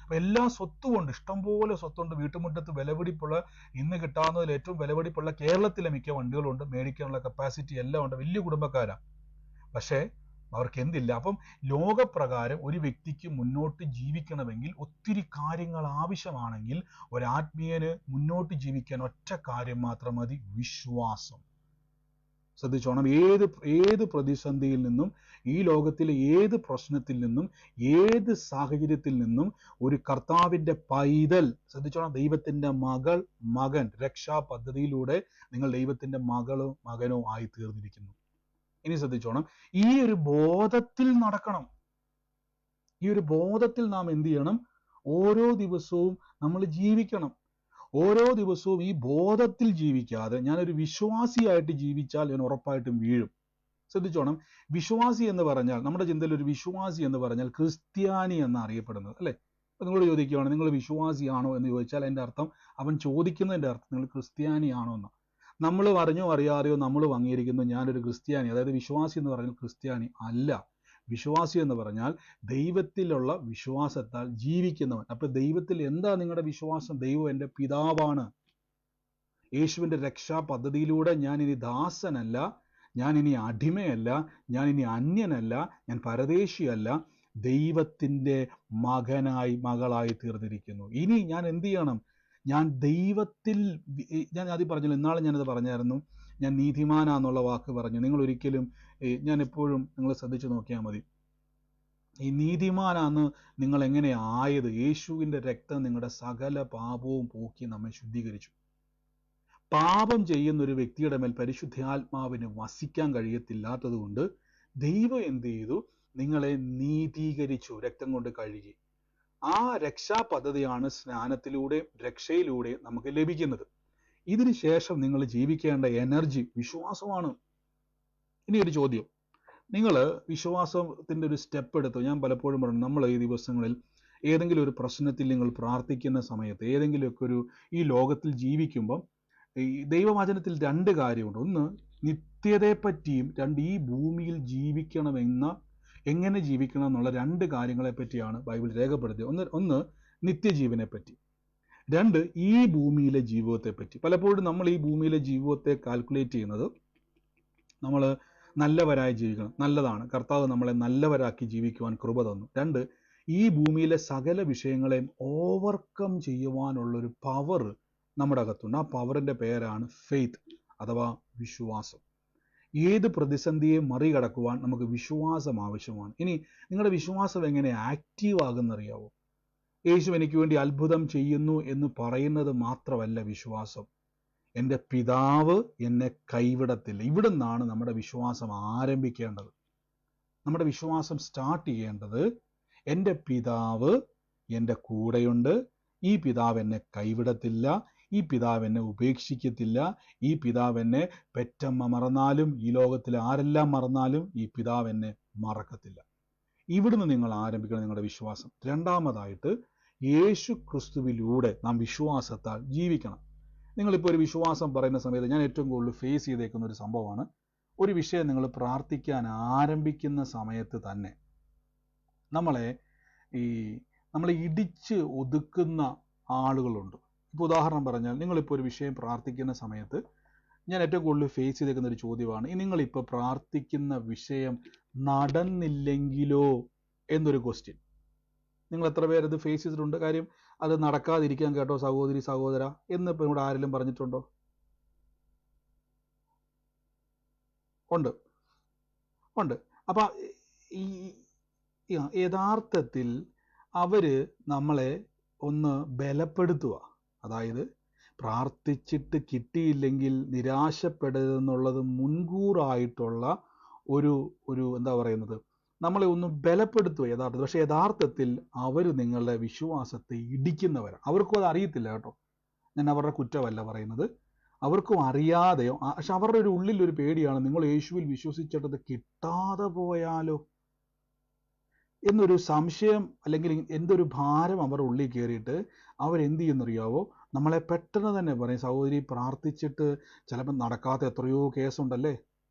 അപ്പൊ എല്ലാ സ്വത്തും ഉണ്ട്, ഇഷ്ടംപോലെ സ്വത്തുണ്ട്. വീട്ടുമുറ്റത്ത് വിലപിടിപ്പുള്ള, ഇന്ന് കിട്ടാവുന്നതിൽ ഏറ്റവും വിലപിടിപ്പുള്ള കേരളത്തിലെ മിക്ക വണ്ടികളുണ്ട്. മേടിക്കാനുള്ള കപ്പാസിറ്റി എല്ലാം ഉണ്ട്. വലിയ കുടുംബക്കാരാ. പക്ഷേ അവർക്ക് എന്തില്ല? അപ്പം ലോകപ്രകാരം ഒരു വ്യക്തിക്ക് മുന്നോട്ട് ജീവിക്കണമെങ്കിൽ ഒത്തിരി കാര്യങ്ങൾ ആവശ്യമാണെങ്കിൽ ഒരാത്മീയന് മുന്നോട്ട് ജീവിക്കാൻ ഒറ്റ കാര്യം മാത്രം മതി: വിശ്വാസം. ശ്രദ്ധിച്ചോണം. ഏത് പ്രതിസന്ധിയിൽ നിന്നും, ഈ ലോകത്തിലെ ഏത് പ്രശ്നത്തിൽ നിന്നും, ഏത് സാഹചര്യത്തിൽ നിന്നും ഒരു കർത്താവിന്റെ പൈതൽ, ശ്രദ്ധിച്ചോണം, ദൈവത്തിന്റെ മകൻ രക്ഷാ പദ്ധതിയിലൂടെ നിങ്ങൾ ദൈവത്തിന്റെ മകനോ ആയി തീർന്നിരിക്കുന്നു. ഇനി ശ്രദ്ധിച്ചോണം, ഈ ഒരു ബോധത്തിൽ നടക്കണം. ഈ ഒരു ബോധത്തിൽ നാം എന്ത് ചെയ്യണം? ഓരോ ദിവസവും നമ്മൾ ജീവിക്കണം. ഓരോ ദിവസവും ഈ ബോധത്തിൽ ജീവിക്കാതെ ഞാനൊരു വിശ്വാസിയായിട്ട് ജീവിച്ചാൽ ഞാൻ ഉറപ്പായിട്ടും വീഴും. ശ്രദ്ധിച്ചോണം, വിശ്വാസി എന്ന് പറഞ്ഞാൽ, നമ്മുടെ ചിന്തയിൽ ഒരു വിശ്വാസി എന്ന് പറഞ്ഞാൽ ക്രിസ്ത്യാനി എന്ന് അറിയപ്പെടുന്നത്, അല്ലേ? അപ്പൊ നിങ്ങളോട് ചോദിക്കുകയാണ്, നിങ്ങൾ വിശ്വാസിയാണോ എന്ന് ചോദിച്ചാൽ എൻ്റെ അർത്ഥം, അവൻ ചോദിക്കുന്നതിൻ്റെ അർത്ഥം നിങ്ങൾ ക്രിസ്ത്യാനിയാണോ എന്ന്. നമ്മൾ അറിഞ്ഞോ അറിയാതെയോ നമ്മൾ അംഗീകരിക്കുന്നു ഞാനൊരു ക്രിസ്ത്യാനി, അതായത് വിശ്വാസി എന്ന് പറഞ്ഞാൽ ക്രിസ്ത്യാനി അല്ല. വിശ്വാസി എന്ന് പറഞ്ഞാൽ ദൈവത്തിലുള്ള വിശ്വാസത്താൽ ജീവിക്കുന്നവൻ. അപ്പൊ ദൈവത്തിൽ എന്താ നിങ്ങളുടെ വിശ്വാസം? ദൈവം എൻ്റെ പിതാവാണ്. യേശുവിൻ്റെ രക്ഷാ പദ്ധതിയിലൂടെ ഞാൻ ഇനി ദാസനല്ല, ഞാൻ ഇനി അടിമയല്ല, ഞാൻ ഇനി അന്യനല്ല, ഞാൻ പരദേശിയല്ല, ദൈവത്തിൻ്റെ മകളായി തീർന്നിരിക്കുന്നു. ഇനി ഞാൻ എന്ത് ചെയ്യണം? ഞാൻ ദൈവത്തിൽ, ഞാൻ ആദ്യം പറഞ്ഞല്ലോ, ഇന്നാളെ ഞാനത് പറഞ്ഞായിരുന്നു, ഞാൻ നീതിമാനാന്നുള്ള വാക്ക് പറഞ്ഞു. നിങ്ങൾ ഒരിക്കലും, ഞാൻ എപ്പോഴും നിങ്ങൾ ശ്രദ്ധിച്ചു നോക്കിയാൽ മതി, ഈ നീതിമാനാന്ന് നിങ്ങൾ എങ്ങനെ ആയത്? യേശുവിൻ്റെ രക്തം നിങ്ങളുടെ സകല പാപവും പോക്കി നമ്മെ ശുദ്ധീകരിച്ചു. പാപം ചെയ്യുന്ന ഒരു വ്യക്തിയുടെ മേൽ പരിശുദ്ധാത്മാവിന് വസിക്കാൻ കഴിയത്തില്ലാത്തത് കൊണ്ട് ദൈവം എന്ത് ചെയ്തു? നിങ്ങളെ നീതീകരിച്ചു, രക്തം കൊണ്ട് കഴുകി. ആ രക്ഷാ പദ്ധതിയാണ് സ്നാനത്തിലൂടെയും രക്ഷയിലൂടെയും നമുക്ക് ലഭിക്കുന്നത്. ഇതിന് ശേഷം നിങ്ങൾ ജീവിക്കേണ്ട എനർജി വിശ്വാസമാണ്. ഇനി ഒരു ചോദ്യം, നിങ്ങൾ വിശ്വാസത്തിൻ്റെ ഒരു സ്റ്റെപ്പ് എടുത്തു. ഞാൻ പലപ്പോഴും പറഞ്ഞു, നമ്മൾ ഈ ദിവസങ്ങളിൽ ഏതെങ്കിലും ഒരു പ്രശ്നത്തിൽ നിങ്ങൾ പ്രാർത്ഥിക്കുന്ന സമയത്ത്, ഏതെങ്കിലുമൊക്കെ ഈ ലോകത്തിൽ ജീവിക്കുമ്പം ഈ ദൈവവചനത്തിൽ രണ്ട് കാര്യമുണ്ട്. ഒന്ന് നിത്യതയെപ്പറ്റിയും, രണ്ട് ഈ ഭൂമിയിൽ എങ്ങനെ ജീവിക്കണം എന്നുള്ള രണ്ട് കാര്യങ്ങളെ പറ്റിയാണ് ബൈബിൾ രേഖപ്പെടുത്തിയത്. ഒന്ന് നിത്യജീവനെ പറ്റി, രണ്ട് ഈ ഭൂമിയിലെ ജീവിതത്തെ പറ്റി. പലപ്പോഴും നമ്മൾ ഈ ഭൂമിയിലെ ജീവിതത്തെ കാൽക്കുലേറ്റ് ചെയ്യുന്നത്, നമ്മൾ നല്ലവരായി ജീവിക്കണം, നല്ലതാണ്, കർത്താവ് നമ്മളെ നല്ലവരാക്കി ജീവിക്കുവാൻ കൃപ തന്നു. രണ്ട്, ഈ ഭൂമിയിലെ സകല വിഷയങ്ങളെയും ഓവർകം ചെയ്യുവാനുള്ളൊരു പവർ നമ്മുടെ അകത്തുണ്ട്. ആ പവറിൻ്റെ പേരാണ് ഫെയ്ത്ത് അഥവാ വിശ്വാസം. ഏത് പ്രതിസന്ധിയെ മറികടക്കുവാൻ നമുക്ക് വിശ്വാസം ആവശ്യമാണ്. ഇനി നിങ്ങളുടെ വിശ്വാസം എങ്ങനെ ആക്റ്റീവ് ആകുന്നറിയാവോ? യേശു എനിക്ക് വേണ്ടി അത്ഭുതം ചെയ്യുന്നു എന്ന് പറയുന്നത് മാത്രമല്ല വിശ്വാസം. എൻ്റെ പിതാവ് എന്നെ കൈവിടത്തില്ല. ഇവിടെ നിന്നാണ് നമ്മുടെ വിശ്വാസം ആരംഭിക്കേണ്ടത്. നമ്മുടെ വിശ്വാസം സ്റ്റാർട്ട് ചെയ്യേണ്ടത്, എൻ്റെ പിതാവ് എൻ്റെ കൂടെയുണ്ട്, ഈ പിതാവ് എന്നെ കൈവിടത്തില്ല, ഈ പിതാവ് എന്നെ ഉപേക്ഷിക്കത്തില്ല, ഈ പിതാവ് എന്നെ പെറ്റമ്മ മറന്നാലും, ഈ ലോകത്തിലെ ആരെല്ലാം മറന്നാലും ഈ പിതാവ് എന്നെ മറക്കത്തില്ല. ഇവിടുന്ന് നിങ്ങൾ ആരംഭിക്കണം നിങ്ങളുടെ വിശ്വാസം. രണ്ടാമതായിട്ട്, യേശു ക്രിസ്തുവിലൂടെ നാം വിശ്വാസത്താൽ ജീവിക്കണം. നിങ്ങളിപ്പോൾ ഒരു വിശ്വാസം പറയുന്ന സമയത്ത് ഞാൻ ഏറ്റവും കൂടുതൽ ഫേസ് ചെയ്തേക്കുന്ന ഒരു സംഭവമാണ്, ഒരു വിഷയം നിങ്ങൾ പ്രാർത്ഥിക്കാൻ ആരംഭിക്കുന്ന സമയത്ത് തന്നെ നമ്മളെ ഇടിച്ച് ഒതുക്കുന്ന ആളുകളുണ്ട്. ഇപ്പോൾ ഉദാഹരണം പറഞ്ഞാൽ, നിങ്ങളിപ്പോൾ ഒരു വിഷയം പ്രാർത്ഥിക്കുന്ന സമയത്ത് ഞാൻ ഏറ്റവും കൂടുതൽ ഫേസ് ചെയ്തേക്കുന്ന ഒരു ചോദ്യമാണ്, നിങ്ങളിപ്പോൾ പ്രാർത്ഥിക്കുന്ന വിഷയം നടന്നില്ലെങ്കിലോ എന്നൊരു ക്വസ്റ്റ്യൻ. നിങ്ങൾ എത്ര പേരത് ഫേസ് ചെയ്തിട്ടുണ്ട്? കാര്യം അത് നടക്കാതിരിക്കാൻ കേട്ടോ സഹോദരി സഹോദര എന്ന് ഇപ്പം ഇവിടെ ആരെങ്കിലും പറഞ്ഞിട്ടുണ്ടോ? ഉണ്ട്. അപ്പം ഈ യഥാർത്ഥത്തിൽ അവര് നമ്മളെ ഒന്ന് ബലപ്പെടുത്തുക. അതായത് പ്രാർത്ഥിച്ചിട്ട് കിട്ടിയില്ലെങ്കിൽ നിരാശപ്പെടരുതെന്നുള്ളത് മുൻകൂറായിട്ടുള്ള ഒരു എന്താ പറയുന്നത്, നമ്മളെ ഒന്ന് ബലപ്പെടുത്തുക യഥാർത്ഥത്തിൽ. പക്ഷെ യഥാർത്ഥത്തിൽ അവർ നിങ്ങളുടെ വിശ്വാസത്തെ ഇടിക്കുന്നവരാണ്. അവർക്കും അത് അറിയത്തില്ല കേട്ടോ. ഞാൻ അവരുടെ കുറ്റമല്ല പറയുന്നത്, അവർക്കും അറിയാതെയോ. പക്ഷെ അവരുടെ ഒരു ഉള്ളിലൊരു പേടിയാണ്, നിങ്ങൾ യേശുവിൽ വിശ്വസിച്ചിട്ടത് കിട്ടാതെ പോയാലോ എന്നൊരു സംശയം, അല്ലെങ്കിൽ എന്തൊരു ഭാരം അവരുടെ ഉള്ളിൽ കയറിയിട്ട് അവരെന്ത് ചെയ്യുന്നറിയാവോ, നമ്മളെ പെട്ടെന്ന് തന്നെ പറയും, സഹോദരി പ്രാർത്ഥിച്ചിട്ട് ചിലപ്പോൾ നടക്കാത്ത എത്രയോ കേസുണ്ടല്ലേ,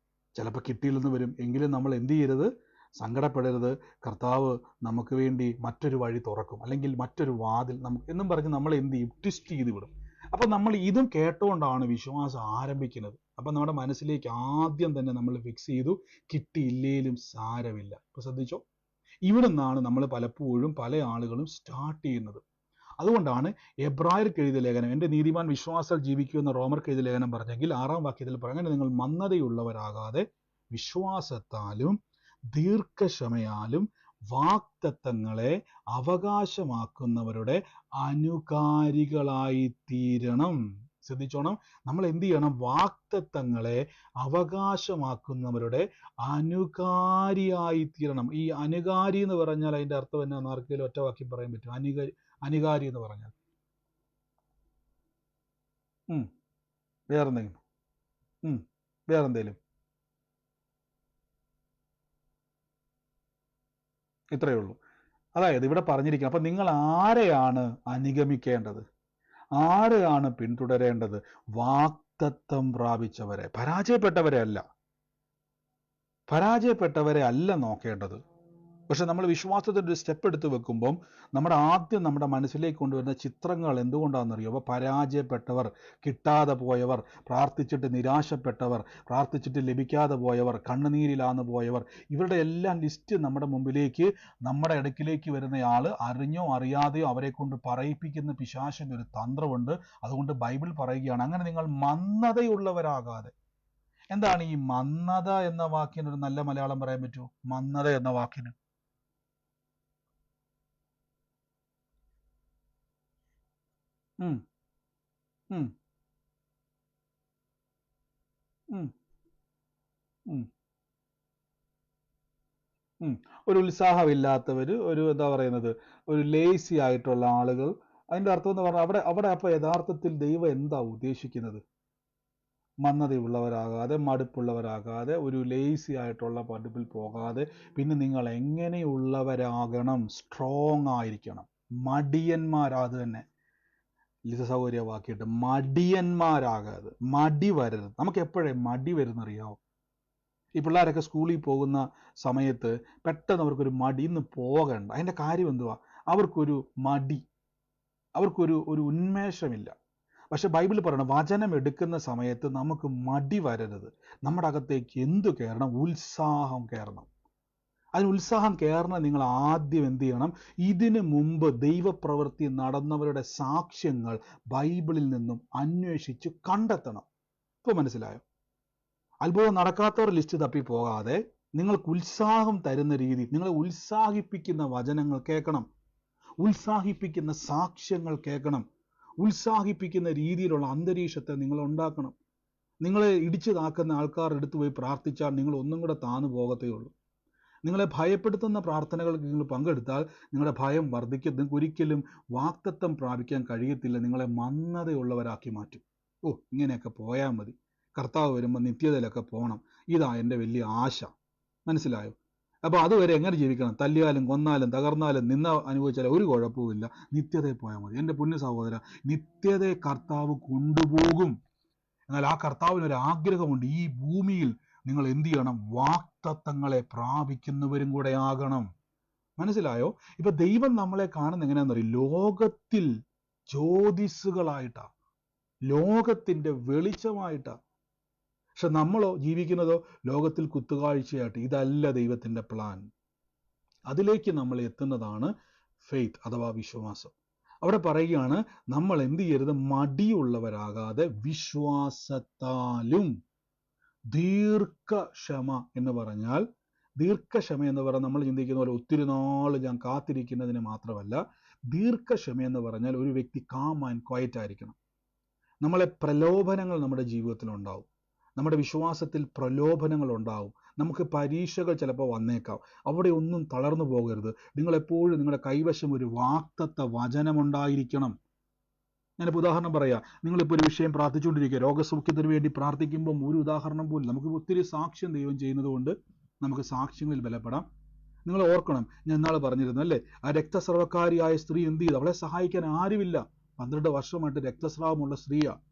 ചിലപ്പോൾ കിട്ടിയില്ലെന്ന് വരും. എങ്കിലും നമ്മൾ എന്ത് ചെയ്യരുത്? സങ്കടപ്പെടരുത്. കർത്താവ് നമുക്ക് വേണ്ടി മറ്റൊരു വഴി തുറക്കും, അല്ലെങ്കിൽ മറ്റൊരു വാതിൽ നമുക്ക് എന്നും പറഞ്ഞ് നമ്മൾ എന്ത് ചെയ്യും? ട്വിസ്റ്റ് ചെയ്ത് വിടും. അപ്പം നമ്മൾ ഇതും കേട്ടുകൊണ്ടാണ് വിശ്വാസം ആരംഭിക്കുന്നത്. അപ്പം നമ്മുടെ മനസ്സിലേക്ക് ആദ്യം തന്നെ നമ്മൾ ഫിക്സ് ചെയ്തു, കിട്ടിയില്ലേലും സാരമില്ല. ഇപ്പം ശ്രദ്ധിച്ചോ, ഇവിടെ നിന്നാണ് നമ്മൾ പലപ്പോഴും പല ആളുകളും സ്റ്റാർട്ട് ചെയ്യുന്നത്. അതുകൊണ്ടാണ് എബ്രായർക്ക് എഴുതിയ ലേഖനം, എൻ്റെ നീതിമാൻ വിശ്വാസത്താൽ ജീവിക്കുമെന്ന റോമർക്ക് എഴുതിയ ലേഖനം പറഞ്ഞെങ്കിൽ 6-ാം വാക്യത്തിൽ പറയുന്നത്, നിങ്ങൾ മന്ദതയുള്ളവരാകാതെ വിശ്വാസത്താലും ദീർഘക്ഷമയാലും വാഗ്ദത്തങ്ങളെ അവകാശമാക്കുന്നവരുടെ അനുകാരികളായി തീരണം. ശ്രദ്ധിച്ചോണം, നമ്മൾ എന്ത് ചെയ്യണം? വാഗ്ദത്തങ്ങളെ അവകാശമാക്കുന്നവരുടെ അനുകാരിയായി തീരണം. ഈ അനുകാരി എന്ന് പറഞ്ഞാൽ അതിൻ്റെ അർത്ഥം എന്നാ? ആർക്കെങ്കിലും ഒറ്റ വാക്യം പറയാൻ പറ്റും? അനുകാരി എന്ന് പറഞ്ഞാൽ വേറെന്തെങ്കിലും? വേറെന്തേലും? ഇത്രയേ ഉള്ളൂ. അതായത് ഇവിടെ പറഞ്ഞിരിക്കുന്നത്, അപ്പം നിങ്ങൾ ആരെയാണ് അനുഗമിക്കേണ്ടത്? ആരെയാണ് പിന്തുടരേണ്ടത്? വാഗ്ദത്തം പ്രാപിച്ചവരെ, പരാജയപ്പെട്ടവരെ അല്ല നോക്കേണ്ടത്. പക്ഷെ നമ്മൾ വിശ്വാസത്തിൻ്റെ ഒരു സ്റ്റെപ്പ് എടുത്ത് വെക്കുമ്പം നമ്മുടെ മനസ്സിലേക്ക് കൊണ്ടുവരുന്ന ചിത്രങ്ങൾ എന്തുകൊണ്ടാണെന്നറിയോ? അപ്പോൾ പരാജയപ്പെട്ടവർ, കിട്ടാതെ പോയവർ, പ്രാർത്ഥിച്ചിട്ട് നിരാശപ്പെട്ടവർ, പ്രാർത്ഥിച്ചിട്ട് ലഭിക്കാതെ പോയവർ, കണ്ണുനീരിലാന്ന് പോയവർ, ഇവരുടെ എല്ലാം ലിസ്റ്റ് നമ്മുടെ മുമ്പിലേക്ക്, നമ്മുടെ അടുക്കിലേക്ക് വരുന്നയാൾ അറിഞ്ഞോ അറിയാതെയോ അവരെ കൊണ്ട് പറയിപ്പിക്കുന്ന പിശാചിൻ്റെ ഒരു തന്ത്രമുണ്ട്. അതുകൊണ്ട് ബൈബിൾ പറയുകയാണ്, അങ്ങനെ നിങ്ങൾ മന്ദതയുള്ളവരാകാതെ. എന്താണ് ഈ മന്ദത എന്ന വാക്കിന് ഒരു നല്ല മലയാളം പറയാൻ പറ്റുമോ? മന്ദത എന്ന വാക്കിന് ഒരു ഉത്സാഹമില്ലാത്തവർ, ഒരു എന്താ പറയുന്നത്, ഒരു ലേസി ആയിട്ടുള്ള ആളുകൾ. അതിൻ്റെ അർത്ഥം എന്ന് പറഞ്ഞാൽ അവിടെ അപ്പോൾ യഥാർത്ഥത്തിൽ ദൈവം എന്താ ഉദ്ദേശിക്കുന്നത്? മന്ദതയുള്ളവരാകാതെ, മടുപ്പുള്ളവരാകാതെ, ഒരു ലേസി ആയിട്ടുള്ള പടുപ്പിൽ പോകാതെ, പിന്നെ നിങ്ങൾ എങ്ങനെയുള്ളവരാകണം? സ്ട്രോങ് ആയിരിക്കണം. മടിയന്മാരാത് തന്നെ ലിസ സൗകര്യമാക്കിയിട്ട്, മടിയന്മാരാകാതെ, മടി വരരുത്. നമുക്ക് എപ്പോഴേ മടി വരുന്നറിയാമോ? ഈ പിള്ളേരൊക്കെ സ്കൂളിൽ പോകുന്ന സമയത്ത് പെട്ടെന്ന് അവർക്കൊരു മടി, ഇന്ന് പോകണ്ട. അതിൻ്റെ കാര്യം എന്തുവാ? അവർക്കൊരു മടി, അവർക്കൊരു ഉന്മേഷമില്ല. പക്ഷെ ബൈബിൾ പറയണം, വചനം എടുക്കുന്ന സമയത്ത് നമുക്ക് മടി വരരുത്. നമ്മുടെ അകത്തേക്ക് എന്തു കയറണം? ഉത്സാഹം കയറണം. അതിന് ഉത്സാഹം കയറണം. നിങ്ങൾ ആദ്യം എന്ത് ചെയ്യണം? ഇതിനു മുമ്പ് ദൈവപ്രവൃത്തി നടന്നവരുടെ സാക്ഷ്യങ്ങൾ ബൈബിളിൽ നിന്നും അന്വേഷിച്ച് കണ്ടെത്തണം. ഇപ്പോൾ മനസ്സിലായോ? അത്ഭുതം നടക്കാത്തവർ ലിസ്റ്റ് തപ്പി പോകാതെ, നിങ്ങൾക്ക് ഉത്സാഹം തരുന്ന രീതി, നിങ്ങളെ ഉത്സാഹിപ്പിക്കുന്ന വചനങ്ങൾ കേൾക്കണം, ഉത്സാഹിപ്പിക്കുന്ന സാക്ഷ്യങ്ങൾ കേൾക്കണം, ഉത്സാഹിപ്പിക്കുന്ന രീതിയിലുള്ള അന്തരീക്ഷത്തെ നിങ്ങൾ ഉണ്ടാക്കണം. നിങ്ങളെ ഇടിച്ചു താക്കുന്ന ആൾക്കാരുടെ അടുത്ത് പോയി പ്രാർത്ഥിച്ചാൽ നിങ്ങൾ ഒന്നും കൂടെ താന്നു പോകത്തേ ഉള്ളൂ. നിങ്ങളെ ഭയപ്പെടുത്തുന്ന പ്രാർത്ഥനകൾക്ക് നിങ്ങൾ പങ്കെടുത്താൽ നിങ്ങളുടെ ഭയം വർദ്ധിക്കും. നിങ്ങൾക്ക് ഒരിക്കലും വാഗ്ദത്തം പ്രാപിക്കാൻ കഴിയത്തില്ല. നിങ്ങളെ മന്ദതയുള്ളവരാക്കി മാറ്റും. ഇങ്ങനെയൊക്കെ പോയാൽ മതി, കർത്താവ് വരുമ്പോൾ നിത്യതയിലൊക്കെ പോകണം, ഇതാ എൻ്റെ വലിയ ആശ. മനസ്സിലായോ? അപ്പോൾ അതുവരെ എങ്ങനെ ജീവിക്കണം? തല്ലിയാലും കൊന്നാലും തകർന്നാലും നിന്ന അനുഭവിച്ചാലും ഒരു കുഴപ്പവുമില്ല, നിത്യതയിൽ പോയാൽ മതി. എൻ്റെ പുണ്യ സഹോദര, നിത്യതയെ കർത്താവ് കൊണ്ടുപോകും. എന്നാൽ ആ കർത്താവിനൊരു ആഗ്രഹമുണ്ട്, ഈ ഭൂമിയിൽ നിങ്ങൾ എന്ത് ചെയ്യണം? വാഗ്ദത്തങ്ങളെ പ്രാപിക്കുന്നവരും കൂടെ ആകണം. മനസ്സിലായോ? ഇപ്പൊ ദൈവം നമ്മളെ കാണുന്ന എങ്ങനെയാണെന്നറിയും? ലോകത്തിൽ ജ്യോതിസുകളായിട്ടാ, ലോകത്തിന്റെ വെളിച്ചമായിട്ടാ. പക്ഷെ നമ്മളോ ജീവിക്കുന്നതോ ലോകത്തിൽ കുത്തുകാഴ്ചയായിട്ട്. ഇതല്ല ദൈവത്തിന്റെ പ്ലാൻ. അതിലേക്ക് നമ്മൾ എത്തുന്നതാണ് ഫെയ്ത്ത് അഥവാ വിശ്വാസം. അവിടെ പറയുകയാണ്, നമ്മൾ എന്ത് ചെയ്യരുത്? മടിയുള്ളവരാകാതെ വിശ്വാസത്താലും. ദീർഘക്ഷമ എന്ന് പറഞ്ഞാൽ, ദീർഘക്ഷമ എന്ന് പറഞ്ഞാൽ നമ്മൾ ചിന്തിക്കുന്ന പോലെ ഒത്തിരി നാൾ ഞാൻ കാത്തിരിക്കുന്നതിന് മാത്രമല്ല. ദീർഘക്ഷമ എന്ന് പറഞ്ഞാൽ ഒരു വ്യക്തി കാം ആൻഡ് ക്വയറ്റ് ആയിരിക്കണം. നമ്മളെ പ്രലോഭനങ്ങൾ നമ്മുടെ ജീവിതത്തിൽ ഉണ്ടാവും, നമ്മുടെ വിശ്വാസത്തിൽ പ്രലോഭനങ്ങൾ ഉണ്ടാവും. നമുക്ക് പരീക്ഷകൾ ചിലപ്പോൾ വന്നേക്കാം. അവിടെ ഒന്നും തളർന്നു പോകരുത്. നിങ്ങളെപ്പോഴും നിങ്ങളുടെ കൈവശം ഒരു വാഗ്ദത്ത വചനമുണ്ടായിരിക്കണം. ഞാനിപ്പോൾ ഉദാഹരണം പറയാം. നിങ്ങളിപ്പോൾ ഒരു വിഷയം പ്രാർത്ഥിച്ചുകൊണ്ടിരിക്കുക, രോഗസൗഖ്യത്തിന് വേണ്ടി പ്രാർത്ഥിക്കുമ്പം ഒരു ഉദാഹരണം പോലും, നമുക്ക് ഒത്തിരി സാക്ഷ്യം ദൈവം ചെയ്യുന്നത് കൊണ്ട് നമുക്ക് സാക്ഷ്യങ്ങളിൽ ബലപ്പെടാം. നിങ്ങൾ ഓർക്കണം, ഞാൻ ഇന്നാൾ പറഞ്ഞിരുന്നു അല്ലേ, ആ രക്തസ്രവക്കാരിയായ സ്ത്രീ എന്ത് ചെയ്തു? അവളെ സഹായിക്കാൻ ആരുമില്ല. 12 വർഷമായിട്ട് രക്തസ്രാവമുള്ള സ്ത്രീയാണ്,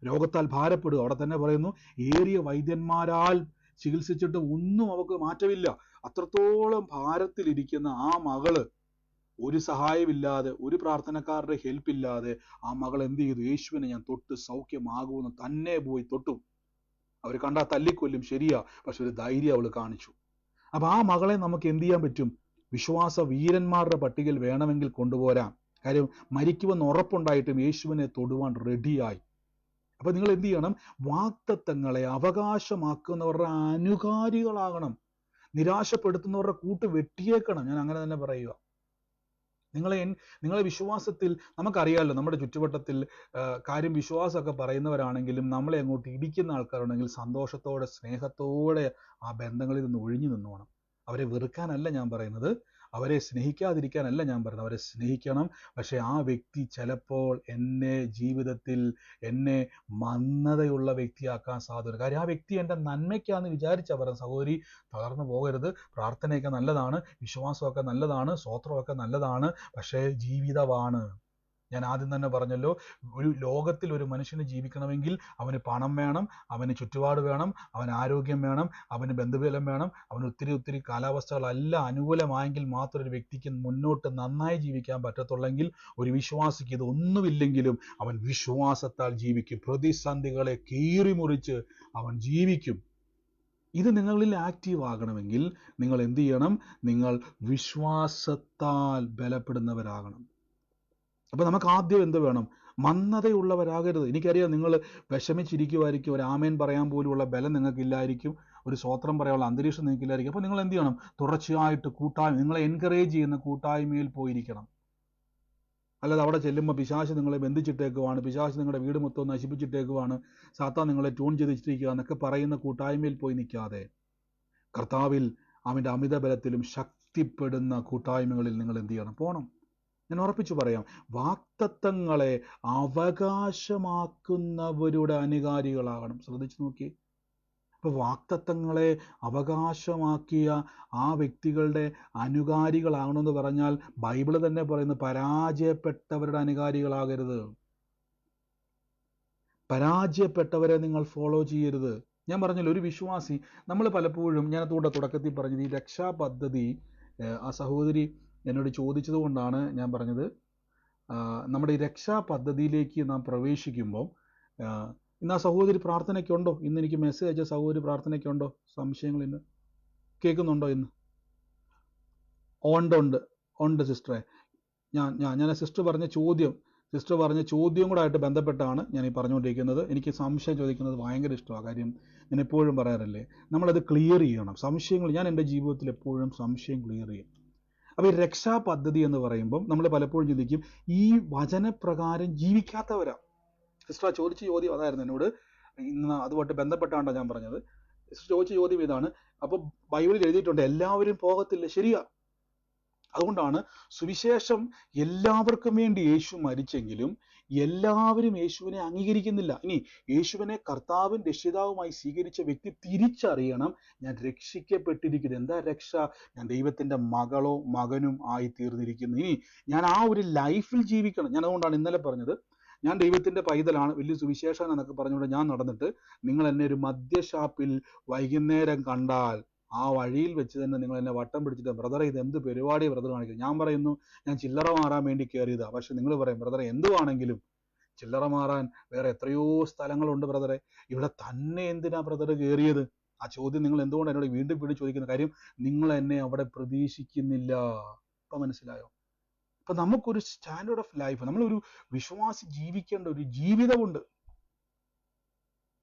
രോഗത്താൽ ഭാരപ്പെടുക. അവിടെ തന്നെ പറയുന്നു, ഏറിയ വൈദ്യന്മാരാൽ ചികിത്സിച്ചിട്ട് ഒന്നും അവൾക്ക് മാറ്റമില്ല. അത്രത്തോളം ഭാരത്തിലിരിക്കുന്ന ആ മകള് ഒരു സഹായമില്ലാതെ, ഒരു പ്രാർത്ഥനക്കാരുടെ ഹെൽപ്പ് ഇല്ലാതെ ആ മകൾ എന്ത് ചെയ്തു? യേശുവിനെ ഞാൻ തൊട്ട് സൗഖ്യമാകുമെന്ന് തന്നെ പോയി തൊട്ടു. അവർ കണ്ടാൽ തല്ലിക്കൊല്ലും, ശരിയാ, പക്ഷെ ഒരു ധൈര്യം അവൾ കാണിച്ചു. അപ്പൊ ആ മകളെ നമുക്ക് എന്ത് ചെയ്യാൻ പറ്റും? വിശ്വാസ വീരന്മാരുടെ പട്ടികയിൽ വേണമെങ്കിൽ കൊണ്ടുപോരാം. കാര്യം മരിക്കുമെന്ന് ഉറപ്പുണ്ടായിട്ടും യേശുവിനെ തൊടുവാൻ റെഡിയായി. അപ്പൊ നിങ്ങൾ എന്ത് ചെയ്യണം? വാഗ്ദത്തങ്ങളെ അവകാശമാക്കുന്നവരുടെ അനുകാരികളാകണം. നിരാശപ്പെടുത്തുന്നവരുടെ കൂട്ട് വെട്ടിയേക്കണം. ഞാൻ അങ്ങനെ തന്നെ പറയുക. നിങ്ങളെ വിശ്വാസത്തിൽ നമുക്കറിയാമല്ലോ, നമ്മുടെ ചുറ്റുവട്ടത്തിൽ കാര്യം വിശ്വാസമൊക്കെ പറയുന്നവരാണെങ്കിലും നമ്മളെ അങ്ങോട്ട് ഇടിക്കുന്ന ആൾക്കാരുണ്ടെങ്കിൽ സന്തോഷത്തോടെ സ്നേഹത്തോടെ ആ ബന്ധങ്ങളിൽ നിന്ന് ഒഴിഞ്ഞു നിന്നോണം. അവരെ വെറുക്കാനല്ല ഞാൻ പറയുന്നത്, അവരെ സ്നേഹിക്കാതിരിക്കാനല്ല ഞാൻ പറയുന്നത്, അവരെ സ്നേഹിക്കണം. പക്ഷെ ആ വ്യക്തി ചിലപ്പോൾ ജീവിതത്തിൽ എന്നെ മന്ദതയുള്ള വ്യക്തിയാക്കാൻ സാധ്യത. കാര്യം ആ വ്യക്തി എൻ്റെ നന്മയ്ക്കാന്ന് വിചാരിച്ചാൽ പറയുന്നത്. സഹോദരി, തളർന്നു പോകരുത്. പ്രാർത്ഥനയൊക്കെ നല്ലതാണ്, വിശ്വാസമൊക്കെ നല്ലതാണ്, സ്തോത്രമൊക്കെ നല്ലതാണ്, പക്ഷേ ജീവിതമാണ്. ഞാൻ ആദ്യം തന്നെ പറഞ്ഞല്ലോ, ഒരു ലോകത്തിൽ ഒരു മനുഷ്യന് ജീവിക്കണമെങ്കിൽ അവന് പണം വേണം, അവന് ചുറ്റുപാട് വേണം, അവന് ആരോഗ്യം വേണം, അവന് ബന്ധുബലം വേണം, അവന് ഒത്തിരി കാലാവസ്ഥകളെല്ലാം അനുകൂലമായെങ്കിൽ മാത്രം ഒരു വ്യക്തിക്ക് മുന്നോട്ട് നന്നായി ജീവിക്കാൻ പറ്റത്തുള്ളെങ്കിൽ ഒരു വിശ്വാസിക്ക് ഇതൊന്നുമില്ലെങ്കിലും അവൻ വിശ്വാസത്താൽ ജീവിക്കും. പ്രതിസന്ധികളെ കീറിമുറിച്ച് അവൻ ജീവിക്കും. ഇത് നിങ്ങളിൽ ആക്റ്റീവ് ആകണമെങ്കിൽ നിങ്ങൾ എന്ത് ചെയ്യണം? നിങ്ങൾ വിശ്വാസത്താൽ ബലപ്പെടുന്നവരാകണം. അപ്പൊ നമുക്ക് ആദ്യം എന്ത് വേണം? മന്ദതയുള്ളവരാകരുത്. എനിക്കറിയാം, നിങ്ങൾ വിഷമിച്ചിരിക്കുമായിരിക്കും, ഒരു ആമേൻ പറയാൻ പോലുള്ള ബലം നിങ്ങൾക്കില്ലായിരിക്കും, ഒരു സ്വോത്രം പറയാനുള്ള അന്തരീക്ഷം നിങ്ങൾക്കില്ലായിരിക്കും. അപ്പൊ നിങ്ങൾ എന്ത് ചെയ്യണം? തുടർച്ചയായിട്ട് നിങ്ങളെ എൻകറേജ് ചെയ്യുന്ന കൂട്ടായ്മയിൽ പോയിരിക്കണം. അല്ലാതെ അവിടെ ചെല്ലുമ്പോൾ പിശാച് നിങ്ങളെ ബന്ധിച്ചിട്ടേക്കുവാണ്, പിശാച് നിങ്ങളുടെ വീട് മൊത്തം നശിപ്പിച്ചിട്ടേക്കുവാണ്, സാത്താൻ നിങ്ങളെ ട്യൂൺ ചെയ്തിരിക്കുക എന്നൊക്കെ പറയുന്ന കൂട്ടായ്മയിൽ പോയി നിൽക്കാതെ കർത്താവിൽ അവൻ്റെ അമിത ബലത്തിലും ശക്തിപ്പെടുന്ന കൂട്ടായ്മകളിൽ നിങ്ങൾ എന്ത് ചെയ്യണം? പോകണം. ഞാൻ ഉറപ്പിച്ചു പറയാം, വാഗ്ദത്തങ്ങളെ അവകാശമാക്കുന്നവരുടെ അനുകാരികളാകണം. ശ്രദ്ധിച്ചു നോക്കി. ഇപ്പൊ വാഗ്ദത്തങ്ങളെ അവകാശമാക്കിയ ആ വ്യക്തികളുടെ അനുകാരികളാകണമെന്ന് പറഞ്ഞാൽ ബൈബിള് തന്നെ പറയുന്നു, പരാജയപ്പെട്ടവരുടെ അനുകാരികളാകരുത്. പരാജയപ്പെട്ടവരെ നിങ്ങൾ ഫോളോ ചെയ്യരുത്. ഞാൻ പറഞ്ഞല്ലോ, ഒരു വിശ്വാസി, നമ്മൾ പലപ്പോഴും, ഞാൻ തുടക്കത്തിൽ പറഞ്ഞത്, ഈ രക്ഷാപദ്ധതി ആ സഹോദരി എന്നോട് ചോദിച്ചത് കൊണ്ടാണ് ഞാൻ പറഞ്ഞത്. നമ്മുടെ ഈ രക്ഷാപദ്ധതിയിലേക്ക് നാം പ്രവേശിക്കുമ്പോൾ ഇന്ന് ആ സഹോദരി പ്രാർത്ഥനയ്ക്കുണ്ടോ? ഇന്ന് എനിക്ക് മെസ്സേജ് അയച്ച സഹോദരി പ്രാർത്ഥനയ്ക്കുണ്ടോ? സംശയങ്ങൾ ഇന്ന് കേൾക്കുന്നുണ്ടോ? ഇന്ന് ഉണ്ട് സിസ്റ്ററെ. ഞാൻ സിസ്റ്റർ പറഞ്ഞ ചോദ്യം കൂടെ ആയിട്ട് ബന്ധപ്പെട്ടാണ് ഞാൻ ഈ പറഞ്ഞുകൊണ്ടിരിക്കുന്നത്. എനിക്ക് സംശയം ചോദിക്കുന്നത് ഭയങ്കര ഇഷ്ടമാണ്. കാര്യം ഞാൻ എപ്പോഴും പറയാറില്ലേ, നമ്മളത് ക്ലിയർ ചെയ്യണം. സംശയങ്ങൾ, ഞാൻ എൻ്റെ ജീവിതത്തിൽ എപ്പോഴും സംശയം ക്ലിയർ ചെയ്യും. അപ്പോൾ ഈ രക്ഷാപദ്ധതി എന്ന് പറയുമ്പം നമ്മൾ പലപ്പോഴും ചിന്തിക്കും, ഈ വചനപ്രകാരം ജീവിക്കാത്തവരാ. സിസ്റ്റർ ചോദിച്ച ചോദ്യം അതായിരുന്നു എന്നോട് ഇന്ന്, അതുമായിട്ട് ബന്ധപ്പെട്ടാണ് ഞാൻ പറഞ്ഞത്. സിസ്റ്റർ ചോദിച്ച ചോദ്യം ഇതാണ്. അപ്പോൾ ബൈബിളിൽ എഴുതിയിട്ടുണ്ട് എല്ലാവരും പോകത്തില്ല, ശരിയാ. അതുകൊണ്ടാണ് സുവിശേഷം എല്ലാവർക്കും വേണ്ടി യേശു മരിച്ചെങ്കിലും എല്ലാവരും യേശുവിനെ അംഗീകരിക്കുന്നില്ല. ഇനി യേശുവിനെ കർത്താവും രക്ഷിതാവുമായി സ്വീകരിച്ച വ്യക്തി തിരിച്ചറിയണം, ഞാൻ രക്ഷിക്കപ്പെട്ടിരിക്കുന്നത്. എന്താ രക്ഷ? ഞാൻ ദൈവത്തിൻ്റെ മകളോ മകനും ആയി തീർന്നിരിക്കുന്നു. ഇനി ഞാൻ ആ ഒരു ലൈഫിൽ ജീവിക്കണം. ഞാൻ അതുകൊണ്ടാണ് ഇന്നലെ പറഞ്ഞത്, ഞാൻ ദൈവത്തിൻ്റെ പൈതലാണ്, വലിയ സുവിശേഷം എന്നൊക്കെ പറഞ്ഞുകൊണ്ട് ഞാൻ നടന്നിട്ട് നിങ്ങൾ എന്നെ ഒരു മദ്യഷാപ്പിൽ വൈകുന്നേരം കണ്ടാൽ ആ വഴിയിൽ വെച്ച് തന്നെ നിങ്ങൾ എന്നെ വട്ടം പിടിച്ചിട്ട്, ബ്രദറെ ഇത് എന്ത് പരിപാടി ബ്രദർ കാണിക്കുന്നത്? ഞാൻ പറയുന്നു, ഞാൻ ചില്ലറ മാറാൻ വേണ്ടി കയറിയതാ. പക്ഷെ നിങ്ങൾ പറയും, ബ്രദറെ എന്തുവാണെങ്കിലും ചില്ലറ മാറാൻ വേറെ എത്രയോ സ്ഥലങ്ങളുണ്ട് ബ്രദറെ, ഇവിടെ തന്നെ എന്തിനാ ബ്രദർ കയറിയത്? ആ ചോദ്യം നിങ്ങൾ എന്തുകൊണ്ട് എന്നോട് വീണ്ടും വീണ്ടും ചോദിക്കുന്ന കാര്യം, നിങ്ങൾ എന്നെ അവിടെ പ്രതീക്ഷിക്കുന്നില്ല. ഇപ്പം മനസ്സിലായോ? അപ്പം നമുക്കൊരു സ്റ്റാൻഡേർഡ് ഓഫ് ലൈഫ്, നമ്മളൊരു വിശ്വാസി ജീവിക്കേണ്ട ഒരു ജീവിതമുണ്ട്.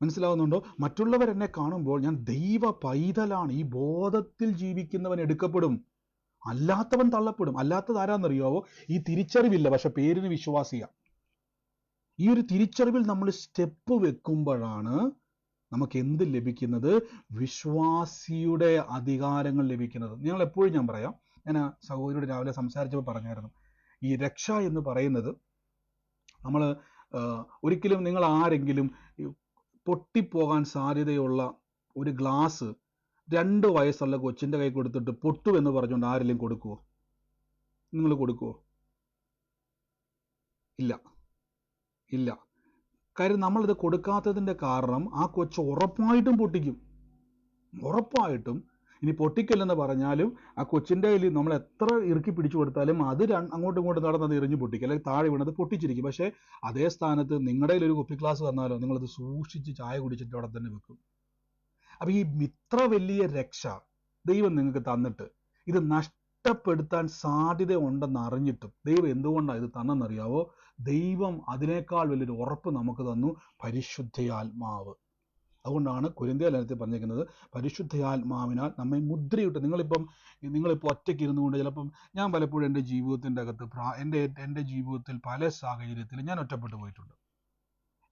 മനസ്സിലാവുന്നുണ്ടോ? മറ്റുള്ളവർ എന്നെ കാണുമ്പോൾ ഞാൻ ദൈവ പൈതലാണ്, ഈ ബോധത്തിൽ ജീവിക്കുന്നവൻ എടുക്കപ്പെടും, അല്ലാത്തവൻ തള്ളപ്പെടും. അല്ലാത്തത് ആരാന്നറിയാവോ? ഈ തിരിച്ചറിവില്ല, പക്ഷെ പേരിന് വിശ്വാസിയാ. ഈ ഒരു തിരിച്ചറിവിൽ നമ്മൾ സ്റ്റെപ്പ് വെക്കുമ്പോഴാണ് നമുക്ക് എന്ത് ലഭിക്കുന്നത്? വിശ്വാസിയുടെ അധികാരങ്ങൾ ലഭിക്കുന്നത്. നിങ്ങൾ എപ്പോഴും, ഞാൻ പറയാം, ഞാൻ ആ സഹോദരിയോട് രാവിലെ സംസാരിച്ചപ്പോൾ പറഞ്ഞായിരുന്നു, ഈ രക്ഷ എന്ന് പറയുന്നത് നമ്മൾ ഒരിക്കലും നിങ്ങൾ ആരെങ്കിലും പൊട്ടിപ്പോകാൻ സാധ്യതയുള്ള ഒരു ഗ്ലാസ് 2 വയസ്സുള്ള കൊച്ചിൻ്റെ കൈ കൊടുത്തിട്ട് പൊട്ടു എന്ന് പറഞ്ഞുകൊണ്ട് ആരെങ്കിലും കൊടുക്കുമോ? നിങ്ങൾ കൊടുക്കുമോ? ഇല്ല. കാര്യം നമ്മളിത് കൊടുക്കാത്തതിൻ്റെ കാരണം ആ കൊച്ച് ഉറപ്പായിട്ടും പൊട്ടിക്കും. ഉറപ്പായിട്ടും ഇനി പൊട്ടിക്കല്ലെന്ന് പറഞ്ഞാലും ആ കൊച്ചിൻ്റെ കയ്യിൽ നമ്മൾ എത്ര ഇറുക്കി പിടിച്ചു കൊടുത്താലും അത് അങ്ങോട്ടും ഇങ്ങോട്ടും നടന്നത് എറിഞ്ഞു പൊട്ടിക്കും, അല്ലെങ്കിൽ താഴെ വീണത് പൊട്ടിച്ചിരിക്കും. പക്ഷേ അതേ സ്ഥാനത്ത് നിങ്ങളുടെ കയ്യിൽ ഒരു കുപ്പി ഗ്ലാസ് തന്നാലോ നിങ്ങളത് സൂക്ഷിച്ച് ചായ കുടിച്ചിട്ട് അവിടെ തന്നെ വെക്കും. അപ്പം ഈ ഇത്ര വലിയ രക്ഷ ദൈവം നിങ്ങൾക്ക് തന്നിട്ട് ഇത് നഷ്ടപ്പെടുത്താൻ സാധ്യത ഉണ്ടെന്ന് അറിഞ്ഞിട്ടും ദൈവം എന്തുകൊണ്ടാണ് ഇത് തന്നെന്നറിയാവോ? ദൈവം അതിനേക്കാൾ വലിയൊരു ഉറപ്പ് നമുക്ക് തന്നു, പരിശുദ്ധയാത്മാവ്. അതുകൊണ്ടാണ് കൊരിന്ത്യർ ലേഖനത്തിൽ പറഞ്ഞിരിക്കുന്നത് പരിശുദ്ധയാത്മാവിനാൽ നമ്മെ മുദ്രയിട്ട്. നിങ്ങളിപ്പോൾ ഒറ്റയ്ക്ക് ഇരുന്നുകൊണ്ട് ചിലപ്പം ഞാൻ പലപ്പോഴും എൻ്റെ ജീവിതത്തിൻ്റെ അകത്ത് എൻ്റെ ജീവിതത്തിൽ പല സാഹചര്യത്തിലും ഞാൻ ഒറ്റപ്പെട്ടു പോയിട്ടുണ്ട്.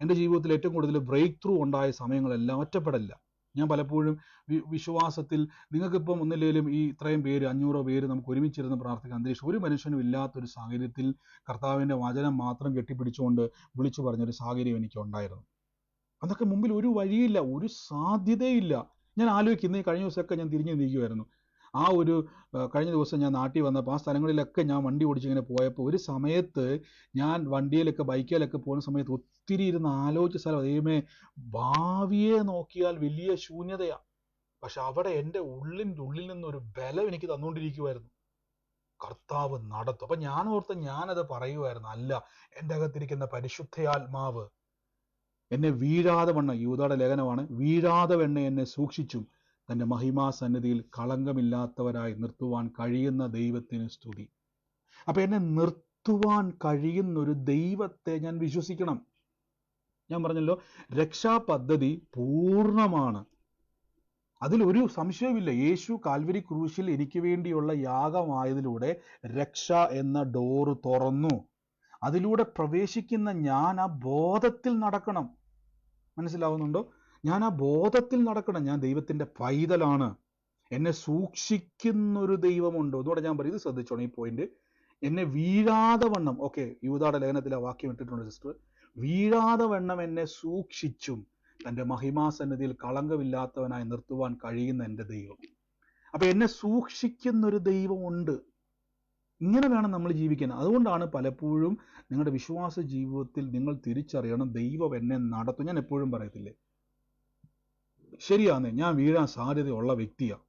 എൻ്റെ ജീവിതത്തിൽ ഏറ്റവും കൂടുതൽ ബ്രേക്ക് ത്രൂ ഉണ്ടായ സമയങ്ങളെല്ലാം ഒറ്റപ്പെടല്ല. ഞാൻ പലപ്പോഴും വിശ്വാസത്തിൽ നിങ്ങൾക്കിപ്പം ഒന്നില്ലെങ്കിലും ഈ ഇത്രയും പേര് 500 പേര് നമുക്ക് ഒരുമിച്ചിരുന്ന് പ്രാർത്ഥിക്കാൻ അന്തരീക്ഷം ഒരു മനുഷ്യനും ഇല്ലാത്തൊരു സാഹചര്യത്തിൽ കർത്താവിൻ്റെ വചനം മാത്രം കെട്ടിപ്പിടിച്ചുകൊണ്ട് വിളിച്ചു പറഞ്ഞൊരു സാഹചര്യം എനിക്ക് ഉണ്ടായിരുന്നു. അതൊക്കെ മുമ്പിൽ ഒരു വഴിയില്ല, ഒരു സാധ്യതയില്ല. ഞാൻ ആലോചിക്കുന്ന ഈ കഴിഞ്ഞ ദിവസമൊക്കെ ഞാൻ തിരിഞ്ഞു നിൽക്കുമായിരുന്നു. കഴിഞ്ഞ ദിവസം ഞാൻ നാട്ടിൽ വന്നപ്പോൾ ആ സ്ഥലങ്ങളിലൊക്കെ ഞാൻ വണ്ടി ഓടിച്ചിങ്ങനെ പോയപ്പോൾ ഒരു സമയത്ത് ഞാൻ വണ്ടിയിലൊക്കെ ബൈക്കിലൊക്കെ പോകുന്ന സമയത്ത് ഒത്തിരി ഇരുന്ന് ആലോചിച്ച സ്ഥലം, ദൈവമേ, ഭാവിയെ നോക്കിയാൽ വലിയ ശൂന്യതയാണ്, പക്ഷെ അവിടെ എൻ്റെ ഉള്ളിൽ നിന്നൊരു ബലം എനിക്ക് തന്നുകൊണ്ടിരിക്കുമായിരുന്നു. കർത്താവ് നടത്തും. അപ്പം ഞാൻ ഓർത്ത് ഞാനത് പറയുമായിരുന്നു, അല്ല, എൻ്റെ അകത്തിരിക്കുന്ന പരിശുദ്ധയാത്മാവ് എന്നെ വീഴാതെ വണ്ണം, യൂദായുടെ ലേഖനമാണ്, വീഴാതെ വണ്ണം എന്നെ സൂക്ഷിച്ചും തൻ്റെ മഹിമാസന്നിധിയിൽ കളങ്കമില്ലാത്തവരായി നിർത്തുവാൻ കഴിയുന്ന ദൈവത്തിന് സ്തുതി. അപ്പം എന്നെ നിർത്തുവാൻ കഴിയുന്നൊരു ദൈവത്തെ ഞാൻ വിശ്വസിക്കണം. ഞാൻ പറഞ്ഞല്ലോ, രക്ഷാപദ്ധതി പൂർണ്ണമാണ്, അതിലൊരു സംശയവുമില്ല. യേശു കാൽവരി ക്രൂശിൽ എനിക്ക് വേണ്ടിയുള്ള യാഗമായതിലൂടെ രക്ഷ എന്ന ഡോറ് തുറന്നു. അതിലൂടെ പ്രവേശിക്കുന്ന ഞാൻ ആ ബോധത്തിൽ നടക്കണം. മനസ്സിലാവുന്നുണ്ടോ? ഞാൻ ആ ബോധത്തിൽ നടക്കണം. ഞാൻ ദൈവത്തിൻ്റെ പൈതലാണ്. എന്നെ സൂക്ഷിക്കുന്നൊരു ദൈവമുണ്ടോ? അതുകൂടെ ഞാൻ പറയും, ഇത് ശ്രദ്ധിച്ചോണം ഈ പോയിന്റ്. എന്നെ വീഴാതെ വണ്ണം, ഓക്കെ, യൂദായുടെ ലേഖനത്തിൽ ആ വാക്യം ഇട്ടിട്ടുണ്ട് സിസ്റ്റർ, വീഴാതെ വണ്ണം എന്നെ സൂക്ഷിച്ചും തൻ്റെ മഹിമാസന്നിധിയിൽ കളങ്കമില്ലാത്തവനായി നിർത്തുവാൻ കഴിയുന്ന എൻ്റെ ദൈവം. അപ്പൊ എന്നെ സൂക്ഷിക്കുന്നൊരു ദൈവമുണ്ട്. ഇങ്ങനെ വേണം നമ്മൾ ജീവിക്കാൻ. അതുകൊണ്ടാണ് പലപ്പോഴും നിങ്ങളുടെ വിശ്വാസ ജീവിതത്തിൽ നിങ്ങൾ തിരിച്ചറിയണം, ദൈവം എന്നെ നടത്തും. ഞാൻ എപ്പോഴും പറയത്തില്ലേ, ശരിയാന്നേ, ഞാൻ വീഴാൻ സാധ്യതയുള്ള വ്യക്തിയാണ്,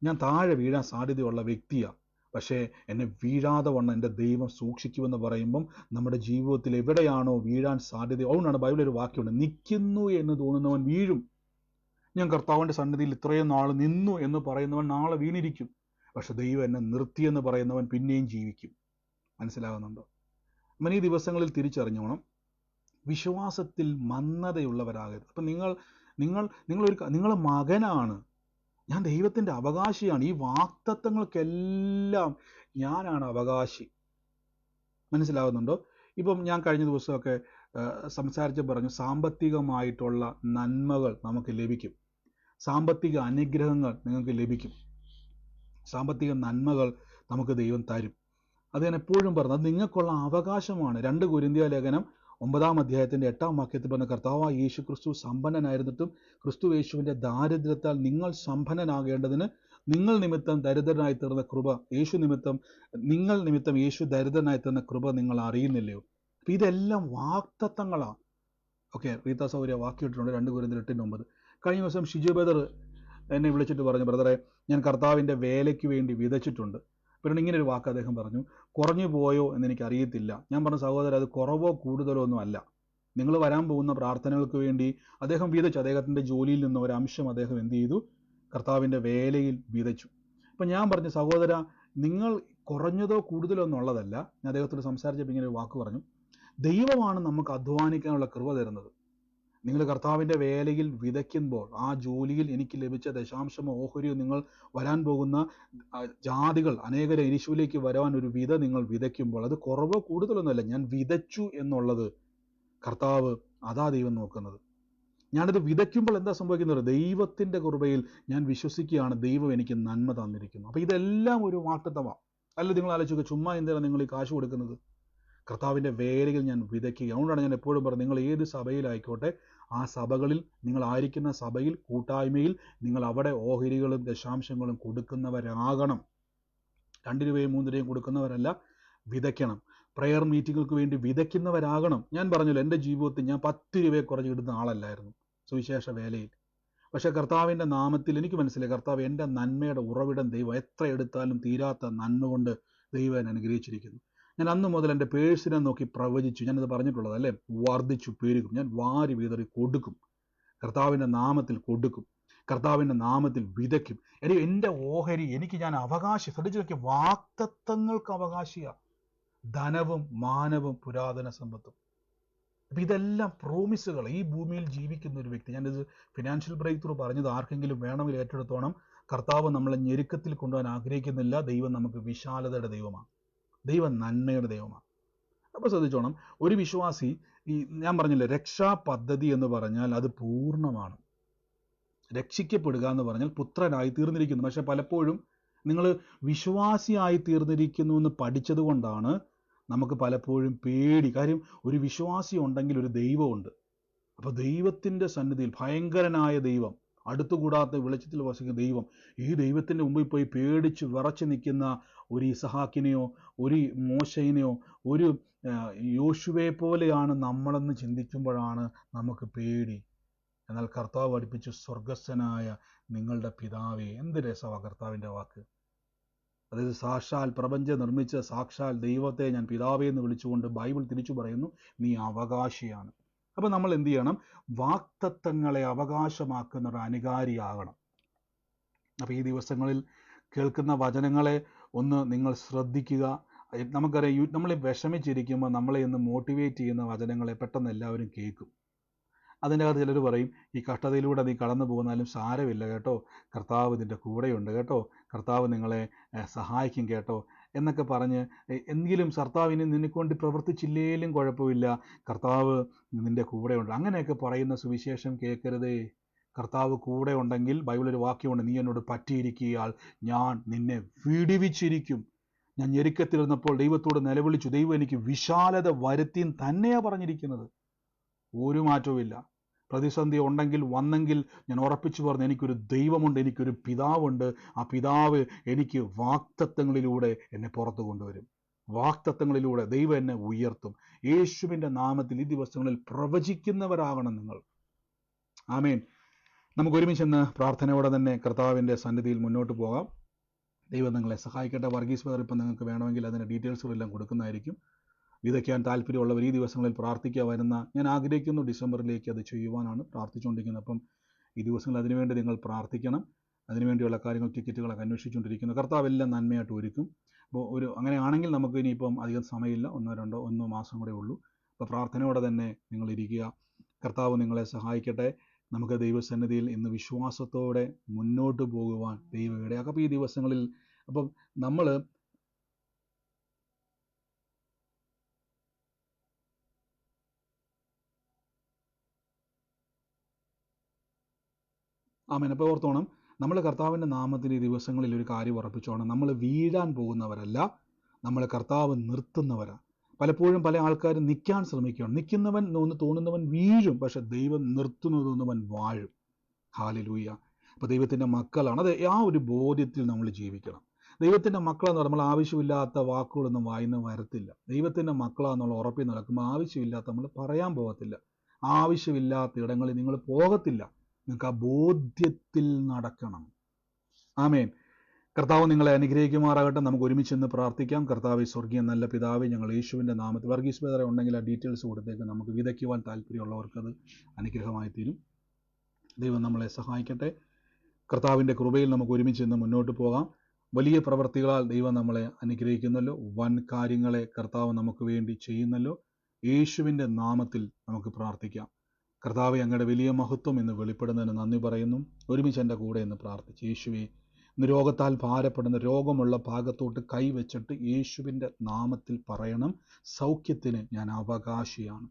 ഞാൻ താഴെ വീഴാൻ സാധ്യതയുള്ള വ്യക്തിയാണ്, പക്ഷേ എന്നെ വീഴാതെ വണ്ണം എൻ്റെ ദൈവം സൂക്ഷിക്കുമെന്ന് പറയുമ്പം നമ്മുടെ ജീവിതത്തിൽ എവിടെയാണോ വീഴാൻ സാധ്യത, അതുകൊണ്ടാണ് ബൈബിളിൽ ഒരു വാക്യമുണ്ട്, നിൽക്കുന്നു എന്ന് തോന്നുന്നവൻ വീഴും. ഞാൻ കർത്താവിൻ്റെ സന്നിധിയിൽ ഇത്രയും നാൾ നിന്നു എന്ന് പറയുന്നവൻ നാളെ വീണിരിക്കും, പക്ഷെ ദൈവം എന്നെ നിർത്തിയെന്ന് പറയുന്നവൻ പിന്നെയും ജീവിക്കും. മനസ്സിലാകുന്നുണ്ടോ? അങ്ങനെ ഈ ദിവസങ്ങളിൽ തിരിച്ചറിഞ്ഞോണം, വിശ്വാസത്തിൽ മന്ദതയുള്ളവരാകരുത്. അപ്പം നിങ്ങൾ മകനാണ്, ഞാൻ ദൈവത്തിൻ്റെ അവകാശിയാണ്, ഈ വാഗ്ദത്തങ്ങൾക്കെല്ലാം ഞാനാണ് അവകാശി. മനസ്സിലാകുന്നുണ്ടോ? ഇപ്പം ഞാൻ കഴിഞ്ഞ ദിവസമൊക്കെ സംസാരിച്ച് പറഞ്ഞു, സാമ്പത്തികമായിട്ടുള്ള നന്മകൾ നമുക്ക് ലഭിക്കും, സാമ്പത്തിക അനുഗ്രഹങ്ങൾ നിങ്ങൾക്ക് ലഭിക്കും, സാമ്പത്തിക നന്മകൾ നമുക്ക് ദൈവം തരും. അത് ഞാൻ എപ്പോഴും പറഞ്ഞു, അത് നിങ്ങൾക്കുള്ള അവകാശമാണ്. 2 കൊരിന്ത്യർ ലേഖനം 9 അധ്യായത്തിൻ്റെ 8 വാക്യത്തിൽ പറഞ്ഞ, കർത്താവായ യേശു ക്രിസ്തു സമ്പന്നനായിരുന്നിട്ടും ക്രിസ്തു യേശുവിൻ്റെ ദാരിദ്ര്യത്താൽ നിങ്ങൾ സമ്പന്നനാകേണ്ടതിന് നിങ്ങൾ നിമിത്തം ദരിദ്രനായി തീർന്ന കൃപ, നിങ്ങൾ നിമിത്തം യേശു ദരിദ്രനായി തീർന്ന കൃപ നിങ്ങൾ അറിയുന്നില്ലയോ? അപ്പം ഇതെല്ലാം വാഗ്ദത്തങ്ങളാണ്. ഓക്കെ, റീത്ത സൗര്യ വാക്യം ഇട്ടിട്ടുണ്ട് 2 കൊരിന്ത്യർ 8:9. കഴിഞ്ഞ ദിവസം ഷിജു ബ്രദർ എന്നെ വിളിച്ചിട്ട് പറഞ്ഞു, ബ്രദറെ, ഞാൻ കർത്താവിൻ്റെ വേലയ്ക്ക് വേണ്ടി വിതച്ചിട്ടുണ്ട്. പിന്നെ ഇങ്ങനെ ഒരു വാക്ക് അദ്ദേഹം പറഞ്ഞു, കുറഞ്ഞു പോയോ എന്ന് എനിക്കറിയത്തില്ല. ഞാൻ പറഞ്ഞു, സഹോദരൻ, അത് കുറവോ കൂടുതലോ ഒന്നും അല്ല. നിങ്ങൾ വരാൻ പോകുന്ന പ്രാർത്ഥനകൾക്ക് വേണ്ടി അദ്ദേഹം വിതച്ചു. അദ്ദേഹത്തിൻ്റെ ജോലിയിൽ നിന്ന് ഒരു അംശം അദ്ദേഹം എന്ത് ചെയ്തു? കർത്താവിൻ്റെ വേലയിൽ വിതച്ചു. അപ്പം ഞാൻ പറഞ്ഞു, സഹോദര, നിങ്ങൾ കുറഞ്ഞതോ കൂടുതലോ എന്നുള്ളതല്ല. ഞാൻ അദ്ദേഹത്തോട് സംസാരിച്ചപ്പോൾ ഇങ്ങനെ ഒരു വാക്ക് പറഞ്ഞു, ദൈവമാണ് നമുക്ക് അധ്വാനിക്കാനുള്ള കൃപ തരുന്നത്. നിങ്ങൾ കർത്താവിൻ്റെ വേലയിൽ വിതയ്ക്കുമ്പോൾ ആ ജോലിയിൽ എനിക്ക് ലഭിച്ച ദശാംശമോ ഓഹരിയോ നിങ്ങൾ വരാൻ പോകുന്ന ജാതികൾ അനേകരെ യേശുവിലേക്ക് വരാൻ ഒരു വിത നിങ്ങൾ വിതയ്ക്കുമ്പോൾ അത് കുറവോ കൂടുതലൊന്നുമല്ല. ഞാൻ വിതച്ചു എന്നുള്ളത് കർത്താവ്, അതാ ദൈവം നോക്കുന്നത്. ഞാനത് വിതയ്ക്കുമ്പോൾ എന്താ സംഭവിക്കുന്നത്? ദൈവത്തിൻ്റെ കൃപയിൽ ഞാൻ വിശ്വസിക്കുകയാണ്, ദൈവം എനിക്ക് നന്മ തന്നിരിക്കുന്നു. അപ്പം ഇതെല്ലാം ഒരു വാഗ്ദത്തമാണ്. അല്ല, നിങ്ങൾ ആലോചിക്കുക, ചുമ്മാ എന്തിനാണ് നിങ്ങൾ ഈ കാശ് കൊടുക്കുന്നത്? കർത്താവിൻ്റെ വേലയിൽ ഞാൻ വിതയ്ക്കുക. അതുകൊണ്ടാണ് ഞാൻ എപ്പോഴും പറയുന്നത്, നിങ്ങൾ ഏത് സഭയിലായിക്കോട്ടെ, ആ സഭകളിൽ, നിങ്ങളായിരിക്കുന്ന സഭയിൽ, കൂട്ടായ്മയിൽ നിങ്ങൾ അവിടെ ഓഹരികളും ദശാംശങ്ങളും കൊടുക്കുന്നവരാകണം. 2 രൂപയും 3 രൂപയും കൊടുക്കുന്നവരല്ല, വിതയ്ക്കണം. പ്രെയർ മീറ്റിങ്ങുകൾക്ക് വേണ്ടി വിതയ്ക്കുന്നവരാകണം. ഞാൻ പറഞ്ഞല്ലോ, എൻ്റെ ജീവിതത്തിൽ ഞാൻ 10 രൂപയെ കുറച്ച് ഇടുന്ന ആളല്ലായിരുന്നു സുവിശേഷ വേലയിൽ. പക്ഷേ കർത്താവിൻ്റെ നാമത്തിൽ എനിക്ക് മനസ്സിലായി, കർത്താവ് എൻ്റെ നന്മയുടെ ഉറവിടം ദൈവം, എത്ര എടുത്താലും തീരാത്ത നന്മ കൊണ്ട് ദൈവം എന്നെ അനുഗ്രഹിച്ചിരിക്കുന്നു. ഞാൻ അന്ന് മുതൽ എൻ്റെ പേഴ്സിനെ നോക്കി പ്രവചിച്ചു. ഞാനത് പറഞ്ഞിട്ടുള്ളത് അല്ലേ, വർദ്ധിച്ചു പെരുകും, ഞാൻ വാരി വിതറി കൊടുക്കും, കർത്താവിൻ്റെ നാമത്തിൽ കൊടുക്കും, കർത്താവിൻ്റെ നാമത്തിൽ വിതയ്ക്കും. എൻ്റെ ഓഹരി ഞാൻ അവകാശി. ശ്രദ്ധിച്ചു നോക്കിയ, വാഗ്ദത്തങ്ങൾക്ക് അവകാശിയാണ്. ധനവും മാനവും പുരാതന സമ്പത്തും. അപ്പം ഇതെല്ലാം പ്രോമിസുകൾ. ഈ ഭൂമിയിൽ ജീവിക്കുന്ന ഒരു വ്യക്തി, ഞാനിത് ഫിനാൻഷ്യൽ ബ്രേക്ക് ത്രൂ പറഞ്ഞത് ആർക്കെങ്കിലും വേണമെങ്കിൽ ഏറ്റെടുത്തോണം. കർത്താവ് നമ്മളെ ഞെരുക്കത്തിൽ കൊണ്ടുപോകാൻ ആഗ്രഹിക്കുന്നില്ല. ദൈവം നമുക്ക് വിശാലതയുടെ ദൈവമാണ്, ദൈവം നന്മയുടെ ദൈവമാണ്. അപ്പോൾ ശ്രദ്ധിച്ചോണം, ഒരു വിശ്വാസി, ഞാൻ പറഞ്ഞില്ലേ, രക്ഷാ പദ്ധതി എന്ന് പറഞ്ഞാൽ അത് പൂർണ്ണമാണ്. രക്ഷിക്കപ്പെടുക എന്ന് പറഞ്ഞാൽ പുത്രനായി തീർന്നിരിക്കുന്നു. പക്ഷെ പലപ്പോഴും നിങ്ങൾ വിശ്വാസിയായി തീർന്നിരിക്കുന്നു എന്ന് പഠിച്ചത് കൊണ്ടാണ് നമുക്ക് പലപ്പോഴും പേടി. കാര്യം, ഒരു വിശ്വാസി ഉണ്ടെങ്കിൽ ഒരു ദൈവമുണ്ട്. അപ്പോൾ ദൈവത്തിൻ്റെ സന്നിധിയിൽ ഭയങ്കരനായ ദൈവം, അടുത്തുകൂടാത്ത വെളിച്ചത്തിൽ വസിക്കുന്ന ദൈവം, ഈ ദൈവത്തിൻ്റെ മുമ്പിൽ പോയി പേടിച്ച് വിറച്ച് നിൽക്കുന്ന ഒരു ഇസഹാക്കിനെയോ ഒരു മോശയിനെയോ ഒരു യോശുവയെ പോലെയാണ് നമ്മളെന്ന് ചിന്തിക്കുമ്പോഴാണ് നമുക്ക് പേടി. എന്നാൽ കർത്താവ് പഠിപ്പിച്ചു, സ്വർഗസ്ഥനായ നിങ്ങളുടെ പിതാവേ. എന്ത് രസമാണ് കർത്താവിൻ്റെ വാക്ക്. അതായത് സാക്ഷാൽ പ്രപഞ്ചം നിർമ്മിച്ച സാക്ഷാൽ ദൈവത്തെ ഞാൻ പിതാവേ എന്ന് വിളിച്ചുകൊണ്ട് ബൈബിൾ തിരിച്ചു പറയുന്നു, നീ അവകാശിയാണ്. അപ്പം നമ്മൾ എന്ത് ചെയ്യണം? വാഗ്ദത്തങ്ങളെ അവകാശമാക്കുന്ന ഒരു അനുകാരിയാകണം. അപ്പം ഈ ദിവസങ്ങളിൽ കേൾക്കുന്ന വചനങ്ങളെ ഒന്ന് നിങ്ങൾ ശ്രദ്ധിക്കുക. നമുക്കറിയാം, നമ്മൾ വിഷമിച്ചിരിക്കുമ്പോൾ നമ്മളെ ഒന്ന് മോട്ടിവേറ്റ് ചെയ്യുന്ന വചനങ്ങളെ പെട്ടെന്ന് എല്ലാവരും കേൾക്കും. അതിൻ്റെ അകത്ത് ചിലർ പറയും, ഈ കഷ്ടതയിലൂടെ നീ കടന്നു പോകുന്നാലും സാരമില്ല കേട്ടോ, കർത്താവ് നിൻ്റെ കൂടെയുണ്ട് കേട്ടോ, കർത്താവ് നിങ്ങളെ സഹായിക്കും കേട്ടോ എന്നൊക്കെ പറഞ്ഞ്, എങ്കിലും കർത്താവ് ഇനി നിന്നെക്കൊണ്ട് പ്രവർത്തിച്ചില്ലേലും കുഴപ്പമില്ല, കർത്താവ് നിൻ്റെ കൂടെയുണ്ട്, അങ്ങനെയൊക്കെ പറയുന്ന സുവിശേഷം കേൾക്കരുതേ. കർത്താവ് കൂടെ ഉണ്ടെങ്കിൽ ബൈബിളൊരു വാക്യമുണ്ട്, നീ എന്നോട് പറ്റിയിരിക്കുകയാൽ ഞാൻ നിന്നെ വിടുവിച്ചിരിക്കും. ഞാൻ ഞെരുക്കത്തിലിരുന്നപ്പോൾ ദൈവത്തോട് നിലവിളിച്ചു, ദൈവം എനിക്ക് വിശാലത വരുത്തിയും തന്നെയാണ് പറഞ്ഞിരിക്കുന്നത്. ഒരു മാറ്റവുമില്ല. പ്രതിസന്ധി ഉണ്ടെങ്കിൽ വന്നെങ്കിൽ ഞാൻ ഉറപ്പിച്ചു പറഞ്ഞു, എനിക്കൊരു ദൈവമുണ്ട്, എനിക്കൊരു പിതാവുണ്ട്. ആ പിതാവ് എനിക്ക് വാഗ്ദത്തങ്ങളിലൂടെ എന്നെ പുറത്തു കൊണ്ടുവരും. വാഗ്ദത്തങ്ങളിലൂടെ ദൈവം എന്നെ ഉയർത്തും. യേശുവിൻ്റെ നാമത്തിൽ ഈ ദിവസങ്ങളിൽ പ്രവചിക്കുന്നവരാകണം നിങ്ങൾ. ആമേൻ. നമുക്ക് ഒരുമിച്ചെന്ന് പ്രാർത്ഥനയോടെ തന്നെ കർത്താവിൻ്റെ സന്നിധിയിൽ മുന്നോട്ട് പോകാം. ദൈവം നിങ്ങളെ സഹായിക്കട്ടെ. വർഗീസ് ബ്രദർ ഇപ്പം നിങ്ങൾക്ക് വേണമെങ്കിൽ അതിൻ്റെ ഡീറ്റെയിൽസുകളെല്ലാം കൊടുക്കുന്നതായിരിക്കും. വിതയ്ക്കാൻ താല്പര്യമുള്ളവർ ഈ ദിവസങ്ങളിൽ പ്രാർത്ഥിക്കുക. ഞാൻ ആഗ്രഹിക്കുന്നു ഡിസംബറിലേക്ക് അത് ചെയ്യുവാനാണ് പ്രാർത്ഥിച്ചുകൊണ്ടിരിക്കുന്നത്. അപ്പം ഈ ദിവസങ്ങളിൽ അതിനുവേണ്ടി നിങ്ങൾ പ്രാർത്ഥിക്കണം. അതിനുവേണ്ടിയുള്ള കാര്യങ്ങൾ, ടിക്കറ്റുകളൊക്കെ അന്വേഷിച്ചുകൊണ്ടിരിക്കുന്നു. കർത്താവ് എല്ലാം നന്മയായിട്ട് ഒരുക്കും. അപ്പോൾ അങ്ങനെയാണെങ്കിൽ നമുക്ക് ഇനിയിപ്പം അധികം സമയമില്ല, 1 മാസം കൂടെ ഉള്ളൂ. അപ്പോൾ പ്രാർത്ഥനയോടെ തന്നെ നിങ്ങൾ ഇരിക്കുക. കർത്താവ് നിങ്ങളെ സഹായിക്കട്ടെ. നമുക്ക് ദൈവസന്നിധിയിൽ ഇന്ന് വിശ്വാസത്തോടെ മുന്നോട്ട് പോകുവാൻ ദൈവം ഇടയാക്കും. അപ്പോൾ ഈ ദിവസങ്ങളിൽ അപ്പം നമ്മൾ ആമേൻ. അപ്പോൾ ഓർത്തോണം, നമ്മൾ കർത്താവിൻ്റെ നാമത്തിൽ ഈ ദിവസങ്ങളിൽ ഒരു കാര്യം ഉറപ്പിച്ചോണം, നമ്മൾ വീഴാൻ പോകുന്നവരല്ല, നമ്മൾ കർത്താവ് നിർത്തുന്നവരാണ്. പലപ്പോഴും പല ആൾക്കാരും നിൽക്കാൻ ശ്രമിക്കുകയാണ്. നിൽക്കുന്നവൻ ഒന്ന് തോന്നുന്നവൻ വീഴും, പക്ഷെ ദൈവം നിർത്തുന്നു തോന്നുന്നവൻ വാഴും. ഹല്ലേലൂയ. അപ്പോൾ ദൈവത്തിൻ്റെ മക്കളാണ്. അത് ആ ഒരു ബോധ്യത്തിൽ നമ്മൾ ജീവിക്കണം. ദൈവത്തിൻ്റെ മക്കളെന്ന് പറഞ്ഞാൽ നമ്മൾ ആവശ്യമില്ലാത്ത വാക്കുകളൊന്നും വായിന്ന് വരത്തില്ല. ദൈവത്തിൻ്റെ മക്കളാന്നുള്ള ഉറപ്പിൽ നടക്കുമ്പോൾ ആവശ്യമില്ലാത്ത നമ്മൾ പറയാൻ പോകത്തില്ല. ആവശ്യമില്ലാത്ത ഇടങ്ങളിൽ നിങ്ങൾ പോകത്തില്ല. നിങ്ങൾക്ക് ആ ബോധ്യത്തിൽ നടക്കണം. ആമേൻ. കർത്താവ് നിങ്ങളെ അനുഗ്രഹിക്കുമാറാകട്ടെ. നമുക്ക് ഒരുമിച്ചെന്ന് പ്രാർത്ഥിക്കാം. കർത്താവേ, സ്വർഗീയ നല്ല പിതാവേ, ഞങ്ങൾ യേശുവിൻ്റെ നാമത്തിൽ, വർഗീസ് ബ്രദർ ഉണ്ടെങ്കിൽ ആ ഡീറ്റെയിൽസ് കൊടുത്തേക്ക്, നമുക്ക് വിതയ്ക്കുവാൻ താല്പര്യമുള്ളവർക്കത് അനുഗ്രഹമായി തീരും. ദൈവം നമ്മളെ സഹായിക്കട്ടെ. കർത്താവിൻ്റെ കൃപയിൽ നമുക്ക് ഒരുമിച്ചെന്ന് മുന്നോട്ട് പോകാം. വലിയ പ്രവർത്തികളാൽ ദൈവം നമ്മളെ അനുഗ്രഹിക്കുന്നല്ലോ. വൻ കാര്യങ്ങളെ കർത്താവ് നമുക്ക് വേണ്ടി ചെയ്യുന്നല്ലോ. യേശുവിൻ്റെ നാമത്തിൽ നമുക്ക് പ്രാർത്ഥിക്കാം. കർത്താവെ, അങ്ങയുടെ വലിയ മഹത്വം എന്ന് വെളിപ്പെടുന്നതിന് നന്ദി പറയുന്നു. ഒരുമിച്ച് എൻ്റെ കൂടെ എന്ന് പ്രാർത്ഥിച്ചു. യേശുവേ, ഇന്ന് രോഗത്താൽ ഭാരപ്പെടുന്ന, രോഗമുള്ള ഭാഗത്തോട്ട് കൈവച്ചിട്ട് യേശുവിൻ്റെ നാമത്തിൽ പറയണം, സൗഖ്യത്തിന് ഞാൻ അവകാശിയാണ്,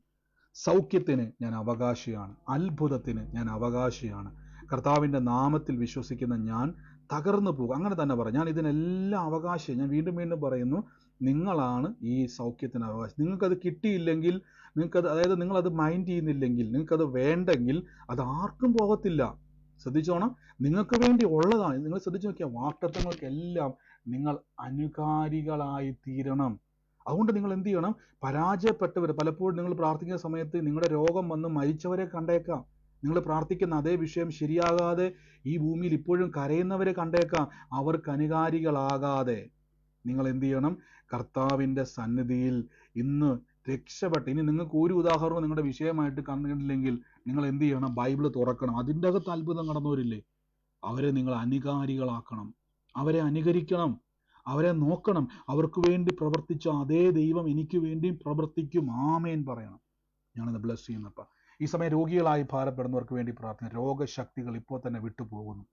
സൗഖ്യത്തിന് ഞാൻ അവകാശിയാണ്, അത്ഭുതത്തിന് ഞാൻ അവകാശിയാണ്. കർത്താവിൻ്റെ നാമത്തിൽ വിശ്വസിക്കുന്ന ഞാൻ തകർന്നു പോകും. അങ്ങനെ തന്നെ പറയാം, ഞാൻ ഇതിനെല്ലാം അവകാശം. ഞാൻ വീണ്ടും വീണ്ടും പറയുന്നു, നിങ്ങളാണ് ഈ സൗഖ്യത്തിന് അവകാശം. നിങ്ങൾക്കത് കിട്ടിയില്ലെങ്കിൽ, അതായത് നിങ്ങളത് മൈൻഡ് ചെയ്യുന്നില്ലെങ്കിൽ, നിങ്ങൾക്കത് വേണ്ടെങ്കിൽ അത് ആർക്കും പോകത്തില്ല. ശ്രദ്ധിച്ചോണം, നിങ്ങൾക്ക് വേണ്ടി ഉള്ളതാണ്. നിങ്ങൾ ശ്രദ്ധിച്ചു നോക്കിയാൽ വാഗ്ദത്തങ്ങൾക്കെല്ലാം നിങ്ങൾ അനുകാരികളായി തീരണം. അതുകൊണ്ട് നിങ്ങൾ എന്ത് ചെയ്യണം? പരാജയപ്പെട്ടവർ, പലപ്പോഴും നിങ്ങൾ പ്രാർത്ഥിക്കുന്ന സമയത്ത് നിങ്ങളുടെ രോഗം വന്ന് മരിച്ചവരെ കണ്ടേക്കാം. നിങ്ങൾ പ്രാർത്ഥിക്കുന്ന അതേ വിഷയം ശരിയാകാതെ ഈ ഭൂമിയിൽ ഇപ്പോഴും കരയുന്നവരെ കണ്ടേക്കാം. അവർക്ക് അനുകാരികളാകാതെ നിങ്ങൾ എന്ത് ചെയ്യണം? കർത്താവിൻ്റെ സന്നിധിയിൽ ഇന്ന് രക്ഷപ്പെട്ട്, ഇനി നിങ്ങൾക്ക് ഒരു ഉദാഹരണവും നിങ്ങളുടെ വിഷയമായിട്ട് കണ്ടില്ലെങ്കിൽ നിങ്ങൾ എന്ത് ചെയ്യണം? ബൈബിൾ തുറക്കണം. അതിൻ്റെ അകത്ത് അത്ഭുതം കടന്നവരില്ലേ, അവരെ നിങ്ങൾ അനുകാരികളാക്കണം, അവരെ അനുകരിക്കണം, അവരെ നോക്കണം. അവർക്ക് വേണ്ടി പ്രവർത്തിച്ച അതേ ദൈവം എനിക്ക് വേണ്ടിയും പ്രവർത്തിക്കും. ആമേൻ പറയണം. ഞാനത് ബ്ലസ് ചെയ്യുന്നപ്പ. ഈ സമയം രോഗികളായി ഭാരപ്പെടുന്നവർക്ക് വേണ്ടി പ്രാർത്ഥന. രോഗശക്തികൾ ഇപ്പോൾ തന്നെ വിട്ടുപോകുന്നു.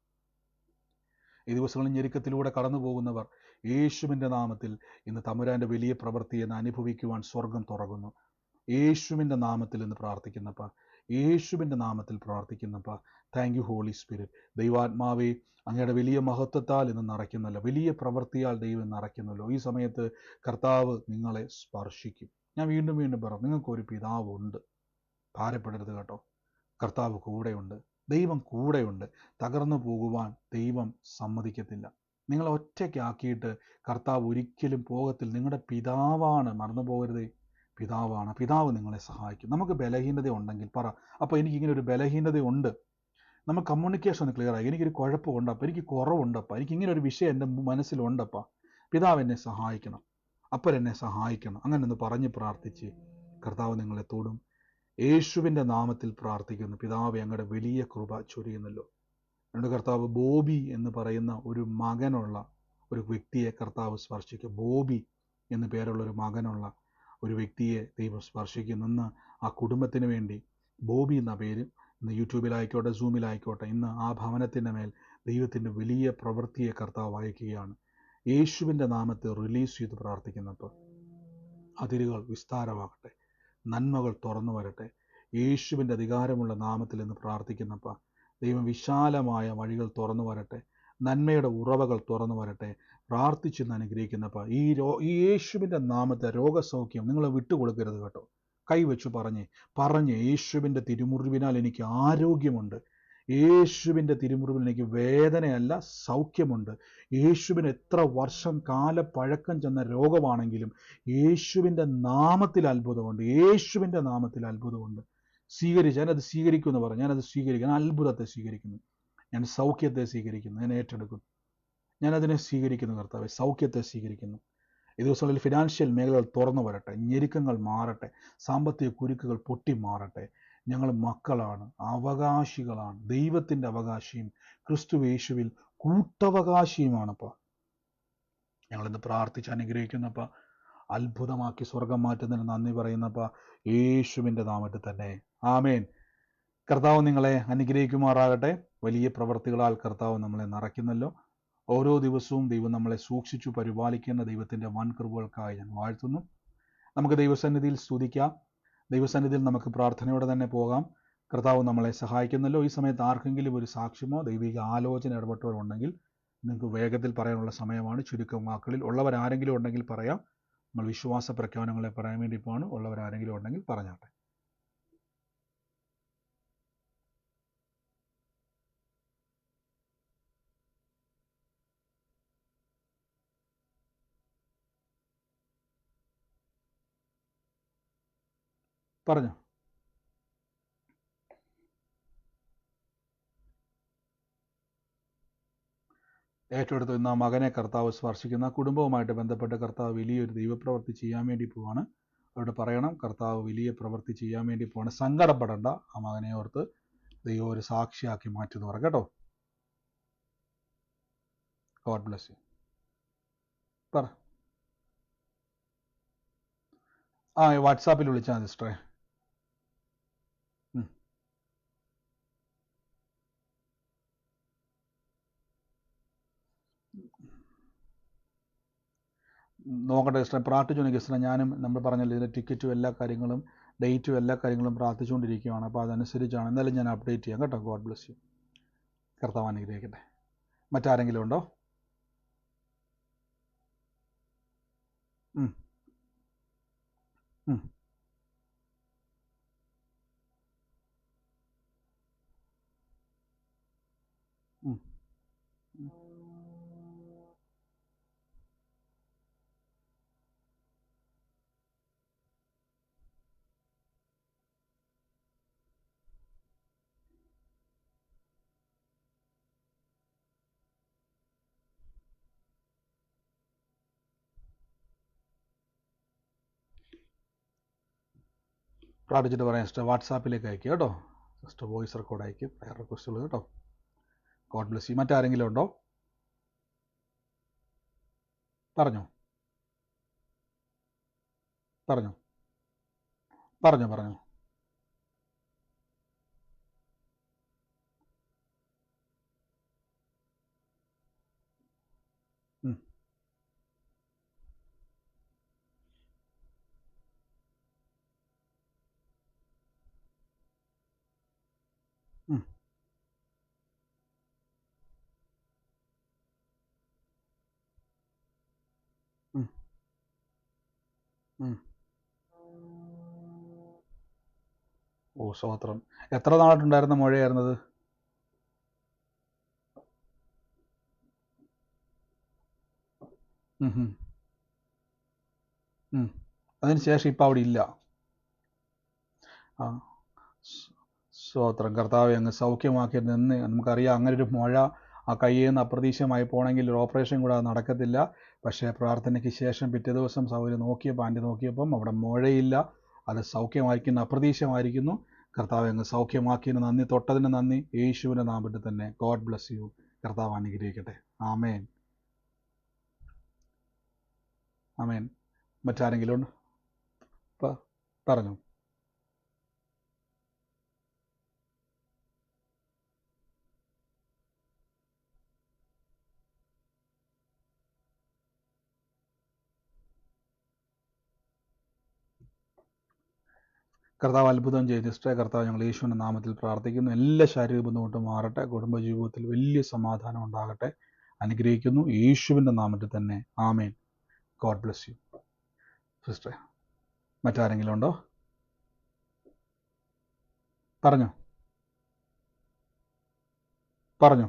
ഈ ദിവസങ്ങളിൽ ഞെരുക്കത്തിലൂടെ കടന്നു പോകുന്നവർ യേശുവിൻ്റെ നാമത്തിൽ ഇന്ന് തമ്പുരാൻ്റെ വലിയ പ്രവൃത്തിയെ അനുഭവിക്കുവാൻ സ്വർഗം തുറക്കുന്നു. യേശുവിൻ്റെ നാമത്തിൽ ഇന്ന് പ്രാർത്ഥിക്കുന്നപ്പ, യേശുവിൻ്റെ നാമത്തിൽ പ്രാർത്ഥിക്കുന്നപ്പ. Thank you Holy Spirit. ദൈവാത്മാവേ, അങ്ങയുടെ വലിയ മഹത്വത്താൽ ഇന്ന് നിറയ്ക്കുന്നല്ലോ, വലിയ പ്രവൃത്തിയാൽ ദൈവം നിറയ്ക്കുന്നല്ലോ. ഈ സമയത്ത് കർത്താവ് നിങ്ങളെ സ്പർശിക്കും. ഞാൻ വീണ്ടും വീണ്ടും പറഞ്ഞു, നിങ്ങൾക്കൊരു പിതാവുണ്ട്. ഭാരപ്പെടരുത് കേട്ടോ. കർത്താവ് കൂടെയുണ്ട്, ദൈവം കൂടെയുണ്ട്. തകർന്നു പോകുവാൻ ദൈവം സമ്മതിക്കത്തില്ല. നിങ്ങൾ ഒറ്റയ്ക്കാക്കിയിട്ട് കർത്താവ് ഒരിക്കലും പോകത്തില്ല. നിങ്ങളുടെ പിതാവാണ്, മറന്നു പോകരുതേ. പിതാവാണ്. പിതാവ് നിങ്ങളെ സഹായിക്കും. നമുക്ക് ബലഹീനത ഉണ്ടെങ്കിൽ പറ, അപ്പോൾ എനിക്കിങ്ങനെ ഒരു ബലഹീനതയുണ്ട്. നമുക്ക് കമ്മ്യൂണിക്കേഷൻ ഒന്ന് ക്ലിയർ ആയി. എനിക്കൊരു കുഴപ്പമുണ്ടപ്പോൾ, എനിക്ക് കുറവുണ്ടപ്പോൾ, എനിക്കിങ്ങനെ ഒരു വിഷയം എൻ്റെ മനസ്സിലുണ്ടപ്പോൾ, പിതാവ് എന്നെ സഹായിക്കണം, അപ്പരെന്നെ സഹായിക്കണം. അങ്ങനെ ഒന്ന് പറഞ്ഞ് പ്രാർത്ഥിച്ച് കർത്താവ് നിങ്ങളെ തൊടും. യേശുവിൻ്റെ നാമത്തിൽ പ്രാർത്ഥിക്കുന്നു. പിതാവേ, അങ്ങയുടെ വലിയ കൃപ ചൊരിയുന്നല്ലോ. എൻ്റെ കർത്താവ് ബോബി എന്ന് പറയുന്ന ഒരു മകനുള്ള ഒരു വ്യക്തിയെ കർത്താവ് സ്പർശിക്കും. ബോബി എന്ന് പേരുള്ള ഒരു മകനുള്ള ഒരു വ്യക്തിയെ ദൈവം സ്പർശിക്കുന്നു. ഇന്ന് ആ കുടുംബത്തിന് വേണ്ടി, ബോബി എന്ന പേര്, ഇന്ന് യൂട്യൂബിലായിക്കോട്ടെ സൂമിലായിക്കോട്ടെ, ഇന്ന് ആ ഭവനത്തിൻ്റെ മേൽ ദൈവത്തിൻ്റെ വലിയ പ്രവൃത്തിയെ കർത്താവ് അയക്കുകയാണ്. യേശുവിൻ്റെ നാമത്തെ റിലീസ് ചെയ്ത് പ്രാർത്ഥിക്കുന്നപ്പോൾ അതിരുകൾ വിസ്താരമാകട്ടെ, നന്മകൾ തുറന്നു വരട്ടെ. യേശുവിൻ്റെ അധികാരമുള്ള നാമത്തിൽ എന്ന് പ്രാർത്ഥിക്കുന്നപ്പോൾ ദൈവം വിശാലമായ വഴികൾ തുറന്നു വരട്ടെ, നന്മയുടെ ഉറവകൾ തുറന്നു വരട്ടെ. പ്രാർത്ഥിച്ചെന്ന് അനുഗ്രഹിക്കുന്നപ്പോൾ ഈ യേശുവിൻ്റെ നാമത്തെ രോഗസൗഖ്യം നിങ്ങൾ വിട്ടുകൊടുക്കരുത് കേട്ടോ. കൈവച്ചു പറഞ്ഞ് യേശുവിൻ്റെ തിരുമുറിവിനാൽ എനിക്ക് ആരോഗ്യമുണ്ട്. യേശുവിൻ്റെ തിരുമുറിവിൽ എനിക്ക് വേദനയല്ല, സൗഖ്യമുണ്ട്. യേശുവിന് എത്ര വർഷം കാലപ്പഴക്കം ചെന്ന രോഗമാണെങ്കിലും യേശുവിൻ്റെ നാമത്തിൽ അത്ഭുതമുണ്ട്. യേശുവിൻ്റെ നാമത്തിൽ അത്ഭുതമുണ്ട്. ഞാനത് സ്വീകരിക്കുമെന്ന് പറഞ്ഞു. ഞാനത് സ്വീകരിക്കുന്നു. ഞാൻ അത്ഭുതത്തെ സ്വീകരിക്കുന്നു. ഞാൻ സൗഖ്യത്തെ സ്വീകരിക്കുന്നു. ഞാൻ ഏറ്റെടുക്കുന്നു. ഞാനതിനെ സ്വീകരിക്കുന്നു. കർത്താവേ, സൗഖ്യത്തെ സ്വീകരിക്കുന്നു. ഈ ദിവസങ്ങളിൽ ഫിനാൻഷ്യൽ മേഖലകൾ തുറന്നു വരട്ടെ, ഞെരുക്കങ്ങൾ മാറട്ടെ, സാമ്പത്തിക കുരുക്കുകൾ പൊട്ടി മാറട്ടെ. ഞങ്ങൾ മക്കളാണ്, അവകാശികളാണ്, ദൈവത്തിൻ്റെ അവകാശിയും ക്രിസ്തു യേശുവിൽ കൂട്ടവകാശിയുമാണപ്പോൾ. ഞങ്ങളിന്ന് പ്രാർത്ഥിച്ച് അനുഗ്രഹിക്കുന്നപ്പോൾ, അത്ഭുതമാക്കി സ്വർഗം മാറ്റുന്നതിന് നന്ദി പറയുന്നപ്പോൾ യേശുവിൻ്റെ നാമത്തിൽ തന്നെ ആമേൻ. കർത്താവ് നിങ്ങളെ അനുഗ്രഹിക്കുമാറാകട്ടെ. വലിയ പ്രവൃത്തികളാൽ കർത്താവ് നമ്മളെ നിറയ്ക്കുന്നല്ലോ. ഓരോ ദിവസവും ദൈവം നമ്മളെ സൂക്ഷിച്ചു പരിപാലിക്കുന്ന ദൈവത്തിൻ്റെ വൻ കൃപകൾക്കായി ഞാൻ വാഴ്ത്തുന്നു. നമുക്ക് ദൈവസന്നിധിയിൽ സ്തുതിക്കാം. ദൈവസന്നിധിയിൽ നമുക്ക് പ്രാർത്ഥനയോടെ തന്നെ പോകാം. കർത്താവ് നമ്മളെ സഹായിക്കുന്നല്ലോ. ഈ സമയത്ത് ആർക്കെങ്കിലും ഒരു സാക്ഷ്യമോ ദൈവിക ആലോചന ഇടപെട്ടവരുണ്ടെങ്കിൽ നിങ്ങൾക്ക് വേഗത്തിൽ പറയാനുള്ള സമയമാണ്. ചുരുക്കം വാക്കുകളിൽ ഉള്ളവരാരെങ്കിലും ഉണ്ടെങ്കിൽ പറയാം. നമ്മൾ വിശ്വാസ പ്രഖ്യാപനങ്ങളെ പറയാൻ വേണ്ടി പോവാണ്. ഉള്ളവരാരെങ്കിലും ഉണ്ടെങ്കിൽ പറഞ്ഞാട്ടെ. പറഞ്ഞോ. ഏറ്റെടുത്ത് ഇന്ന് ആ മകനെ കർത്താവ് സ്പർശിക്കുന്ന കുടുംബവുമായിട്ട് ബന്ധപ്പെട്ട് കർത്താവ് വലിയൊരു ദൈവപ്രവൃത്തി ചെയ്യാൻ വേണ്ടി പോവാണ്. അവരോട് പറയണം, കർത്താവ് വലിയ പ്രവൃത്തി ചെയ്യാൻ വേണ്ടി പോവാണ്. സങ്കടപ്പെടേണ്ട. ആ മകനെ ഓർത്ത് ദൈവം ഒരു സാക്ഷിയാക്കി മാറ്റുന്നു പറ കേട്ടോ. God bless U. പറ. വാട്സാപ്പിൽ വിളിച്ചാൽ മതി സിസ്റ്ററെ. നോക്കട്ടെ സിസ്റ്ററെ, പ്രാർത്ഥിച്ചു സിസ്റ്ററെ. ഞാനും നമ്മൾ പറഞ്ഞല്ലോ ഇതിൻ്റെ ടിക്കറ്റും എല്ലാ കാര്യങ്ങളും ഡേറ്റും എല്ലാ കാര്യങ്ങളും പ്രാർത്ഥിച്ചുകൊണ്ടിരിക്കുകയാണ്. അപ്പോൾ അതനുസരിച്ചാണ്. എന്നാലും ഞാൻ അപ്ഡേറ്റ് ചെയ്യാം കേട്ടോ. God bless U. കർത്താവ് അനുഗ്രഹിക്കട്ടെ. മറ്റാരെങ്കിലും ഉണ്ടോ? പ്രാർത്ഥിച്ചിട്ട് പറയാം സിസ്റ്റർ. വാട്സാപ്പിലേക്ക് അയക്കുക കേട്ടോ. സിസ്റ്റർ വോയിസ് റെക്കോർഡ് അയക്കും, പ്രയർ റിക്വസ്റ്റുകൾ കേട്ടോ. God bless U. മറ്റാരെങ്കിലും ഉണ്ടോ? പറഞ്ഞോ പറഞ്ഞോ പറഞ്ഞോ പറഞ്ഞോ. ഉം, ഉം, ഉം, ഉം. ഓ സ്തോത്രം. എത്ര നാളായിട്ടുണ്ടായിരുന്ന മഴയായിരുന്നത്? ഉം, ഉം, ഉം. അതിന് ശേഷം ഇപ്പം അവിടെ ഇല്ല. ആ സ്തോത്രം. കർത്താവെ അങ്ങ് സൗഖ്യമാക്കി നിന്ന്. നമുക്കറിയാം അങ്ങനെ ഒരു മഴ ആ കയ്യിൽ നിന്ന് അപ്രതീക്ഷിതമായി പോകണമെങ്കിൽ ഒരു ഓപ്പറേഷൻ കൂടെ അത് നടക്കത്തില്ല. പക്ഷേ പ്രാർത്ഥനയ്ക്ക് ശേഷം പിറ്റേ ദിവസം സൗകര്യം നോക്കിയപ്പോൾ ആൻറ്റി നോക്കിയപ്പം അവിടെ മഴയില്ല. അത് സൗഖ്യമായിരിക്കുന്നു, അപ്രതീക്ഷിതമായിരിക്കുന്നു. കർത്താവെ അങ്ങ് സൗഖ്യമാക്കിയതിന് നന്ദി, തൊട്ടതിന് നന്ദി. യേശുവിൻ്റെ നാമത്തിൽ തന്നെ. God bless U. കർത്താവ് അനുഗ്രഹിക്കട്ടെ. ആമേൻ ആമേൻ. മറ്റാരെങ്കിലും ഉണ്ട്? പറഞ്ഞു. കർത്താവ് അത്ഭുതം ചെയ്ത് സിസ്റ്ററെ. കർത്താവ് ഞങ്ങൾ യേശുവിൻ്റെ നാമത്തിൽ പ്രാർത്ഥിക്കുന്നു. എല്ലാ ശാരീരിക ബുദ്ധിമുട്ടും മാറട്ടെ. കുടുംബജീവിതത്തിൽ വലിയ സമാധാനം ഉണ്ടാകട്ടെ. അനുഗ്രഹിക്കുന്നു യേശുവിൻ്റെ നാമത്തിൽ തന്നെ. ആമേൻ. ഗോഡ് ബ്ലെസ് യു സിസ്റ്ററെ. മറ്റാരെങ്കിലും ഉണ്ടോ? പറഞ്ഞു പറഞ്ഞു.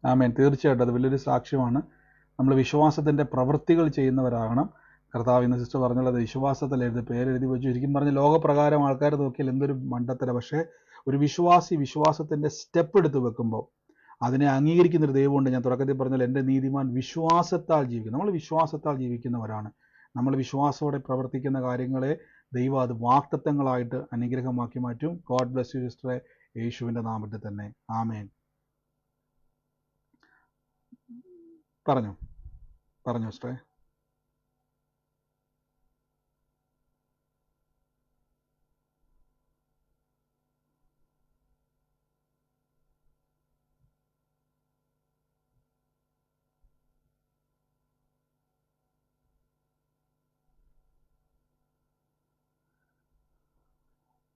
ആമേൻ. തീർച്ചയായിട്ടും അത് വലിയൊരു സാക്ഷ്യമാണ്. നമ്മൾ വിശ്വാസത്തിൻ്റെ പ്രവൃത്തികൾ ചെയ്യുന്നവരാകണം. കർത്താവ് ഇന്ന് സിസ്റ്റർ പറഞ്ഞുള്ളത് വിശ്വാസത്തിൽ എഴുതി പേരെഴുതി വെച്ചു. ശരിക്കും പറഞ്ഞ് ലോകപ്രകാരം ആൾക്കാർ നോക്കിയാൽ എന്തൊരു മണ്ടത്തര. പക്ഷേ ഒരു വിശ്വാസി വിശ്വാസത്തിൻ്റെ സ്റ്റെപ്പ് എടുത്ത് വെക്കുമ്പോൾ അതിനെ അംഗീകരിക്കുന്നൊരു ദൈവമുണ്ട്. ഞാൻ തുടക്കത്തിൽ പറഞ്ഞാൽ എൻ്റെ നീതിമാൻ വിശ്വാസത്താൽ ജീവിക്കും. നമ്മൾ വിശ്വാസത്താൽ ജീവിക്കുന്നവരാണ്. നമ്മൾ വിശ്വാസത്തോടെ പ്രവർത്തിക്കുന്ന കാര്യങ്ങളെ ദൈവം അത് വാക്തത്വങ്ങളായിട്ട് അനുഗ്രഹമാക്കി മാറ്റും. ഗോഡ് ബ്ലെസ് യു സിസ്റ്ററെ. യേശുവിൻ്റെ നാമത്തിൽ തന്നെ. ആമേൻ. പറഞ്ഞു പറഞ്ഞു സിസ്റ്ററെ.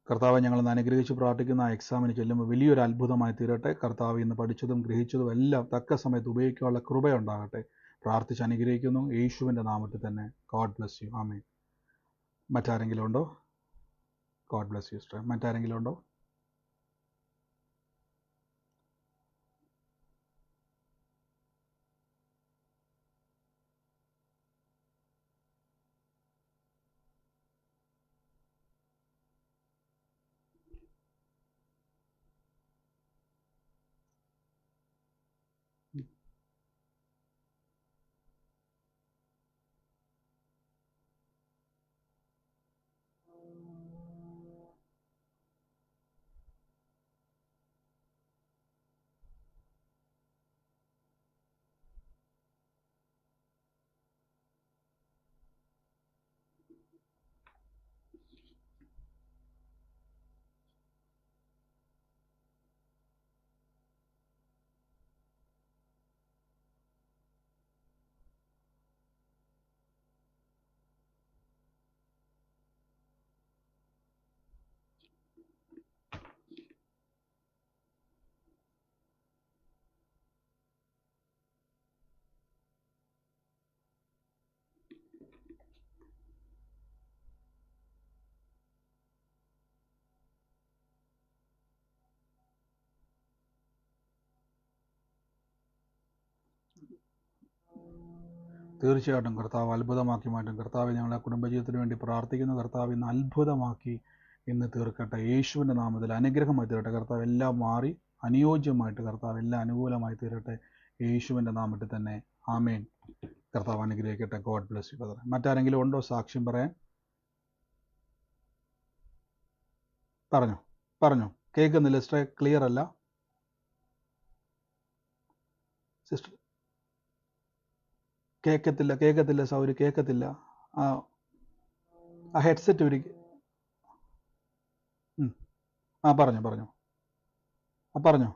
കർത്താവ് ഞങ്ങളൊന്ന് അനുഗ്രഹിച്ച് പ്രാർത്ഥിക്കുന്ന ആ എക്സാമിന് ചെല്ലുമ്പോൾ വലിയൊരു അത്ഭുതമായി തീരട്ടെ. കർത്താവ് ഇന്ന് പഠിച്ചതും ഗ്രഹിച്ചതും എല്ലാം തക്ക സമയത്ത് ഉപയോഗിക്കാനുള്ള കൃപയുണ്ടാകട്ടെ. പ്രാർത്ഥിച്ച് അനുഗ്രഹിക്കുന്നു യേശുവിൻ്റെ നാമത്തിൽ തന്നെ. God bless you. ആമേൻ. മറ്റാരെങ്കിലും ഉണ്ടോ? God bless you sister. മറ്റാരെങ്കിലും ഉണ്ടോ? തീർച്ചയായിട്ടും കർത്താവ് അത്ഭുതമാക്കി മാറ്റും. കർത്താവ് ഞങ്ങളെ കുടുംബജീവിതത്തിന് വേണ്ടി പ്രാർത്ഥിക്കുന്നു. കർത്താവ് ഇന്ന് അത്ഭുതമാക്കി ഇന്ന് തീർക്കട്ടെ. യേശുവിൻ്റെ നാമത്തിൽ അനുഗ്രഹമായി തീരട്ടെ. കർത്താവ് എല്ലാം മാറി അനുയോജ്യമായിട്ട് കർത്താവ് എല്ലാം അനുകൂലമായി തീരട്ടെ. യേശുവിൻ്റെ നാമത്തിൽ തന്നെ ആമേൻ. കർത്താവ് അനുഗ്രഹിക്കട്ടെ. God bless you brother. മറ്റാരെങ്കിലും ഉണ്ടോ സാക്ഷ്യം പറയാൻ? പറഞ്ഞോ. കേൾക്കുന്നില്ല സിസ്റ്ററെ, ക്ലിയർ അല്ല സിസ്റ്റർ. കേൾക്കത്തില്ല സൗരി, കേൾക്കത്തില്ല. ആ ഹെഡ്സെറ്റ് ഒരുക്കി. പറഞ്ഞോ. പറഞ്ഞോ.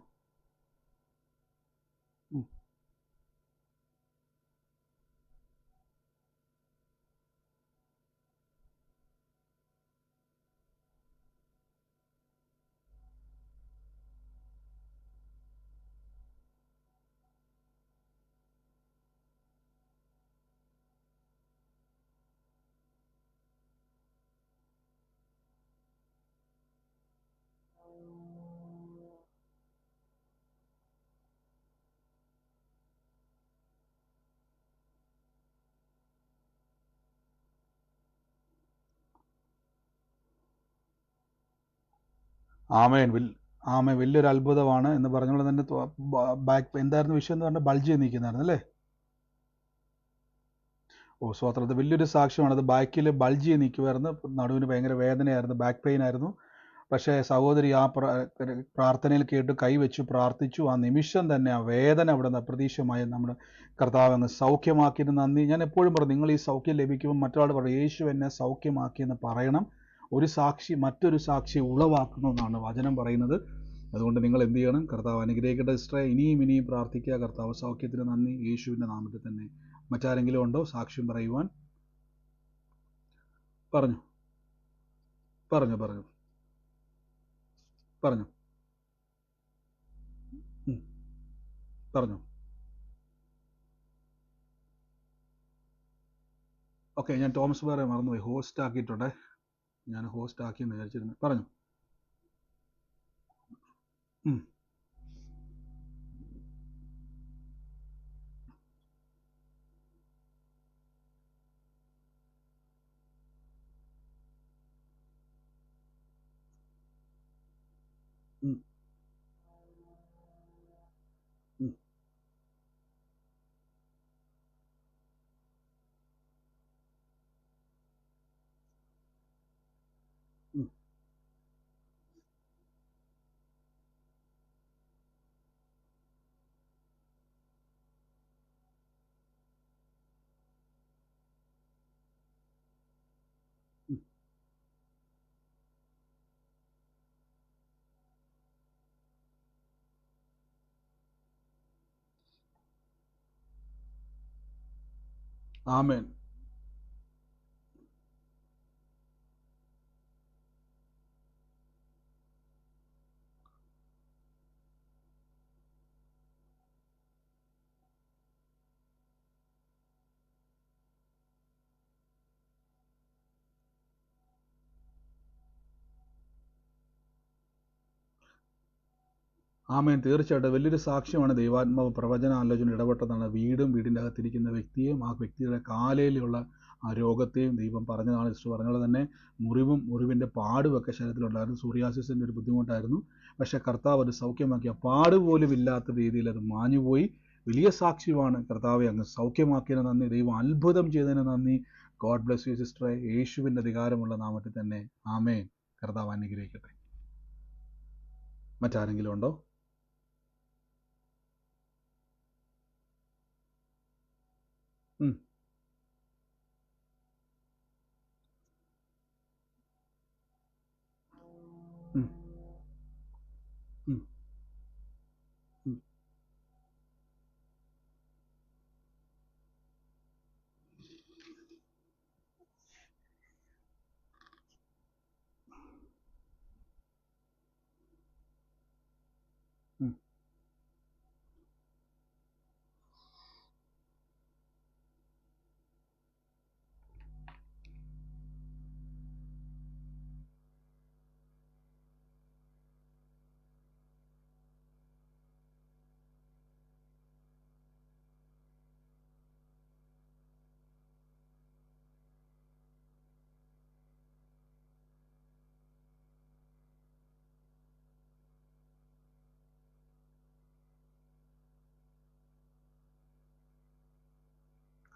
ആമേൻ. വലിയൊരു അത്ഭുതമാണ് എന്ന് പറഞ്ഞുകൊണ്ട് തന്നെ ബാക്ക് എന്തായിരുന്നു വിഷയം എന്ന് പറഞ്ഞാൽ ബൾജ് നിൽക്കുന്നായിരുന്നു അല്ലേ? സ്വോത്രത്തിൽ വലിയൊരു സാക്ഷ്യമാണ്. അത് ബാക്കിൽ ബൾജ് നിൽക്കുമായിരുന്നു. നടുവിന് ഭയങ്കര വേദനയായിരുന്നു, ബാക്ക് പെയിൻ ആയിരുന്നു. പക്ഷേ സഹോദരി ആ പ്രാർത്ഥനയിൽ കേട്ട് കൈവച്ചു പ്രാർത്ഥിച്ചു. ആ നിമിഷം തന്നെ ആ വേദന അവിടെ നിന്ന് അപ്രതീക്ഷിതമായി നമ്മുടെ കർത്താവ് അങ്ങ് സൗഖ്യമാക്കിയെന്ന് നന്ദി. ഞാൻ എപ്പോഴും പറഞ്ഞു, നിങ്ങൾ ഈ സൗഖ്യം ലഭിക്കുമ്പോൾ മറ്റൊരാൾ പറയും യേശു എന്നെ സൗഖ്യമാക്കിയെന്ന് പറയണം. ഒരു സാക്ഷി മറ്റൊരു സാക്ഷി ഉളവാക്കണമെന്നാണ് വചനം പറയുന്നത്. അതുകൊണ്ട് നിങ്ങൾ എന്ത് ചെയ്യണം? കർത്താവ് അനുഗ്രഹിക്കട്ടെ സിസ്റ്ററെ. ഇനിയും പ്രാർത്ഥിക്കുക. കർത്താവ് സൗഖ്യത്തിന് നന്ദി, യേശുവിൻ്റെ നാമത്തിൽ തന്നെ. മറ്റാരെങ്കിലും ഉണ്ടോ സാക്ഷ്യം പറയുവാൻ? പറഞ്ഞു. ഓക്കെ, ഞാൻ തോമസ് വേറെ മറന്നുപോയി. ഹോസ്റ്റ് ആക്കിയിട്ടുണ്ടേ. ഞാൻ ഹോസ്റ്റ് ആക്കിയെന്ന് വിചാരിച്ചിരുന്നു. പറഞ്ഞു. ആമേൻ. ആമേൻ. തീർച്ചയായിട്ടും വലിയൊരു സാക്ഷ്യമാണ്. ദൈവാത്മാവ് പ്രവചന ആലോചന ഇടപെട്ടതാണ്. വീടിൻ്റെ അകത്തിരിക്കുന്ന വ്യക്തിയെയും ആ വ്യക്തിയുടെ കാലയിലുള്ള ആ രോഗത്തെയും ദൈവം പറഞ്ഞതാണ്. സിസ്റ്റർ പറഞ്ഞത് തന്നെ മുറിവിൻ്റെ പാടുമൊക്കെ ശരീരത്തിലുണ്ടായിരുന്നു. സൂറിയാസിസിൻ്റെ ഒരു ബുദ്ധിമുട്ടായിരുന്നു. പക്ഷേ കർത്താവ് അത് സൗഖ്യമാക്കി. ആ പാട് പോലും ഇല്ലാത്ത രീതിയിൽ അത് മാഞ്ഞുപോയി. വലിയ സാക്ഷ്യമാണ്. കർത്താവെ അങ്ങ് സൗഖ്യമാക്കിയതിന് നന്ദി. ദൈവം അത്ഭുതം ചെയ്തതിന് നന്ദി. ഗോഡ് ബ്ലെസ് യു സിസ്റ്ററെ. യേശുവിൻ്റെ അധികാരമുള്ള നാമത്തിൽ തന്നെ ആമേൻ. കർത്താവ് അനുഗ്രഹിക്കട്ടെ. മറ്റാരെങ്കിലും ഉണ്ടോ?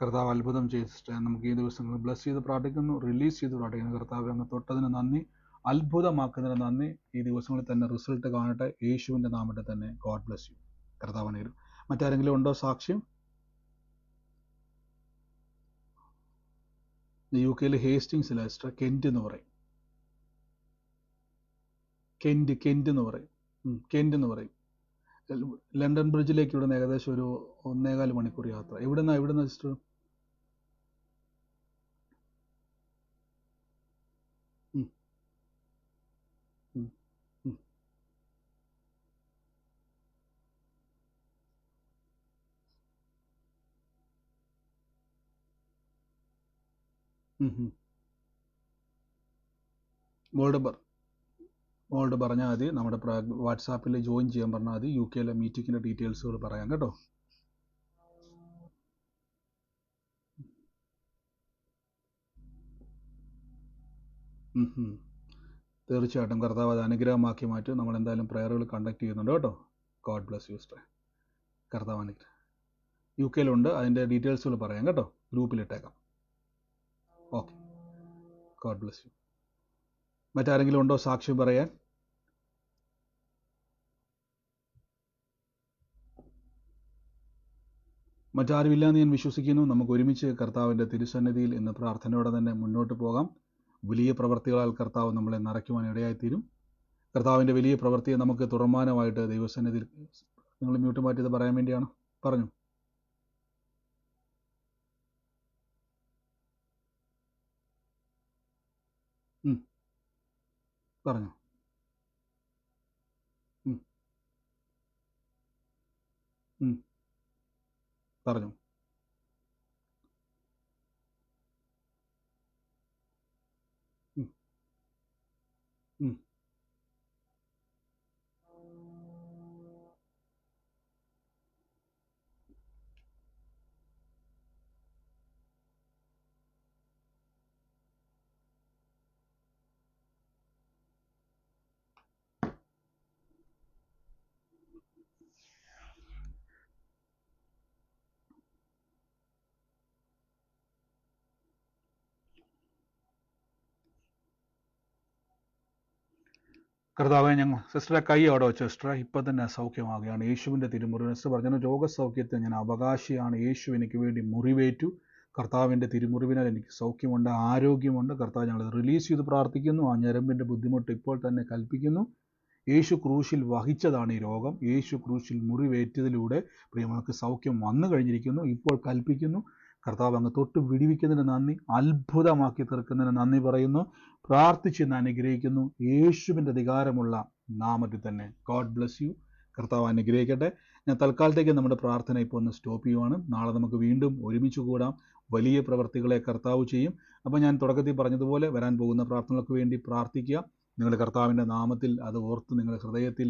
കർത്താവ് അത്ഭുതം ചെയ്തിട്ട് നമുക്ക് ഈ ദിവസങ്ങൾ ബ്ലസ് ചെയ്ത് പ്രാർത്ഥിക്കുന്നു, റിലീസ് ചെയ്ത് പ്രാർത്ഥിക്കുന്നു. കർത്താവ് അങ്ങ് തൊട്ടതിന് നന്ദി, അത്ഭുതമാക്കുന്നതിന് നന്ദി. ഈ ദിവസങ്ങളിൽ തന്നെ റിസൾട്ട് കാണട്ടെ, യേശുവിൻ്റെ നാമത്തിൽ തന്നെ. God bless U. കർത്താവ് അനുഗ്രഹിക്കട്ടെ. മറ്റാരെങ്കിലും ഉണ്ടോ സാക്ഷ്യം? UK ഹേസ്റ്റിങ്സ് ലെസ്റ്റർ കെന്റ് എന്ന് പറയും. കെന്റ് എന്ന് പറയും. ലണ്ടൻ ബ്രിഡ്ജിലേക്ക് ഇവിടുന്ന് ഏകദേശം ഒരു 1.25 മണിക്കൂർ യാത്ര. എവിടുന്ന സിസ്റ്റർ? മോൾഡ് പറഞ്ഞാൽ മതി, നമ്മുടെ വാട്സാപ്പിൽ ജോയിൻ ചെയ്യാൻ പറഞ്ഞാൽ മതി. UK മീറ്റിങ്ങിൻ്റെ ഡീറ്റെയിൽസുകൾ പറയാം കേട്ടോ. തീർച്ചയായിട്ടും കർത്താവ് അത് അനുഗ്രഹമാക്കി മാറ്റും. നമ്മൾ എന്തായാലും പ്രയറുകൾ കണ്ടക്ട് ചെയ്യുന്നുണ്ട് കേട്ടോ. God bless you sister. കർത്താവ് അനുഗ്രഹം. UK അതിൻ്റെ ഡീറ്റെയിൽസുകൾ പറയാം കേട്ടോ, ഗ്രൂപ്പിലിട്ടേക്കാം. Okay, God bless you. മറ്റാരെങ്കിലും ഉണ്ടോ സാക്ഷ്യം പറയാൻ? മറ്റാരുമില്ലാന്ന് ഞാൻ വിശ്വസിക്കുന്നു. നമുക്ക് ഒരുമിച്ച് കർത്താവിൻ്റെ തിരുസന്നിധിയിൽ ഇന്ന് പ്രാർത്ഥനയോടെ തന്നെ മുന്നോട്ട് പോകാം. വലിയ പ്രവൃത്തികളാൽ കർത്താവ് നമ്മളെ നിറയ്ക്കുവാൻ ഇടയായിത്തീരും. കർത്താവിൻ്റെ വലിയ പ്രവൃത്തിയെ നമുക്ക് തുറമാനമായിട്ട് ദൈവസന്നിധിയിൽ. നിങ്ങൾ മ്യൂട്ട് മാറ്റിയത് പറയാൻ വേണ്ടിയാണ്. പറഞ്ഞു. പറഞ്ഞു. പറഞ്ഞു. കർത്താവെ, ഞങ്ങൾ സിസ്റ്ററെ കൈ അവിടെ വെച്ചു. സിസ്റ്ററെ ഇപ്പം തന്നെ സൗഖ്യമാകുകയാണ് യേശുവിൻ്റെ തിരുമുറിവ്. സിസ്റ്റർ പറഞ്ഞു, രോഗസൗഖ്യത്തെ ഞാൻ അവകാശിയാണ്. യേശു എനിക്ക് വേണ്ടി മുറിവേറ്റു. കർത്താവിൻ്റെ തിരുമുറിവിനാൽ എനിക്ക് സൗഖ്യമുണ്ട്, ആരോഗ്യമുണ്ട്. കർത്താവ് ഞങ്ങൾ റിലീസ് ചെയ്ത് പ്രാർത്ഥിക്കുന്നു. ആ ഞരമ്പിൻ്റെ ബുദ്ധിമുട്ട് ഇപ്പോൾ തന്നെ കൽപ്പിക്കുന്നു. യേശു ക്രൂശിൽ വഹിച്ചതാണ് ഈ രോഗം. യേശു ക്രൂശിൽ മുറിവേറ്റതിലൂടെ പ്രിയങ്ങൾക്ക് സൗഖ്യം വന്നു കഴിഞ്ഞിരിക്കുന്നു. ഇപ്പോൾ കൽപ്പിക്കുന്നു. കർത്താവ് അങ്ങ് തൊട്ട് വിടിവിക്കുന്നതിന് നന്ദി, അത്ഭുതമാക്കി തീർക്കുന്നതിന് നന്ദി പറയുന്നു. പ്രാർത്ഥിച്ചെന്ന് അനുഗ്രഹിക്കുന്നു യേശുവിൻ്റെ അധികാരമുള്ള നാമത്തിൽ തന്നെ. God bless U. കർത്താവ് അനുഗ്രഹിക്കട്ടെ. ഞാൻ തൽക്കാലത്തേക്ക് നമ്മുടെ പ്രാർത്ഥന ഇപ്പോൾ ഒന്ന് സ്റ്റോപ്പ് ചെയ്യുവാണ്. നാളെ നമുക്ക് വീണ്ടും ഒരുമിച്ച് കൂടാം. വലിയ പ്രവർത്തികളെ കർത്താവ് ചെയ്യും. അപ്പോൾ ഞാൻ തുടക്കത്തിൽ പറഞ്ഞതുപോലെ വരാൻ പോകുന്ന പ്രാർത്ഥനകൾക്ക് വേണ്ടി പ്രാർത്ഥിക്കുക. നിങ്ങൾ കർത്താവിൻ്റെ നാമത്തിൽ അത് ഓർത്ത് നിങ്ങളുടെ ഹൃദയത്തിൽ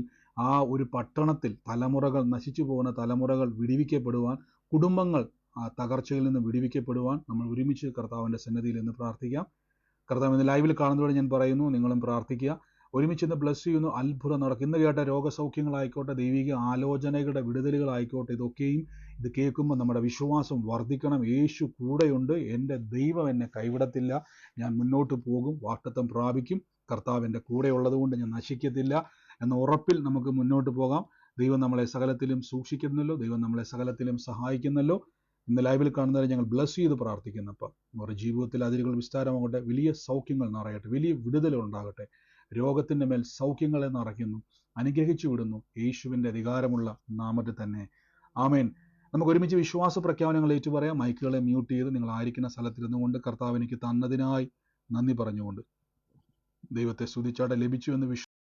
ആ ഒരു പട്ടണത്തിൽ തലമുറകൾ, നശിച്ചു പോകുന്ന തലമുറകൾ വിടിവിക്കപ്പെടുവാൻ, കുടുംബങ്ങൾ ആ തകർച്ചയിൽ നിന്ന് വിടിവിക്കപ്പെടുവാൻ നമ്മൾ ഒരുമിച്ച് കർത്താവിൻ്റെ സന്നിധിയിൽ നിന്ന് പ്രാർത്ഥിക്കാം. കർത്താവ് ഇന്ന് ലൈവിൽ കാണുന്നതോടെ ഞാൻ പറയുന്നു, നിങ്ങളും പ്രാർത്ഥിക്കുക. ഒരുമിച്ച് ഇന്ന് ബ്ലസ് ചെയ്യുന്നു. അത്ഭുതം നടക്കും. ഇന്ന് കേട്ട രോഗസൗഖ്യങ്ങളായിക്കോട്ടെ, ദൈവിക ആലോചനകളുടെ വിടുതലുകളായിക്കോട്ടെ, ഇതൊക്കെയും ഇത് കേൾക്കുമ്പോൾ നമ്മുടെ വിശ്വാസം വർദ്ധിക്കണം. യേശു കൂടെയുണ്ട്, എൻ്റെ ദൈവം എന്നെ കൈവിടത്തില്ല, ഞാൻ മുന്നോട്ട് പോകും, വാഗ്ദത്തം പ്രാപിക്കും. കർത്താവ് എൻ്റെ കൂടെ ഉള്ളതുകൊണ്ട് ഞാൻ നശിക്കത്തില്ല എന്ന ഉറപ്പിൽ നമുക്ക് മുന്നോട്ട് പോകാം. ദൈവം നമ്മളെ സകലത്തിലും സൂക്ഷിക്കുന്നല്ലോ, ദൈവം നമ്മളെ സകലത്തിലും സഹായിക്കുന്നല്ലോ. ഇന്ന് ലൈവിൽ കാണുന്നവരെ ഞങ്ങൾ ബ്ലസ് ചെയ്ത് പ്രാർത്ഥിക്കുന്നപ്പം അവരുടെ ജീവിതത്തിൽ അതിരുകൾ വിസ്താരമാകട്ടെ, വലിയ സൗഖ്യങ്ങൾ നിറയട്ടെ, വലിയ വിടുതലുകൾ ഉണ്ടാകട്ടെ. രോഗത്തിൻ്റെ മേൽ സൗഖ്യങ്ങളെ നിറയ്ക്കുന്നു, അനുഗ്രഹിച്ചു വിടുന്നു യേശുവിൻ്റെ അധികാരമുള്ള നാമത്തിൽ തന്നെ. ആമേൻ. നമുക്ക് ഒരുമിച്ച് വിശ്വാസ പ്രഖ്യാപനങ്ങൾ ഏറ്റുപറയാം. മൈക്കുകളെ മ്യൂട്ട് ചെയ്ത് നിങ്ങൾ ആയിരിക്കുന്ന സ്ഥലത്തിരുന്നുകൊണ്ട് കർത്താവ് എനിക്ക് തന്നതിനായി നന്ദി പറഞ്ഞുകൊണ്ട് ദൈവത്തെ സ്തുതിച്ചാട്ടെ. ലഭിച്ചു എന്ന്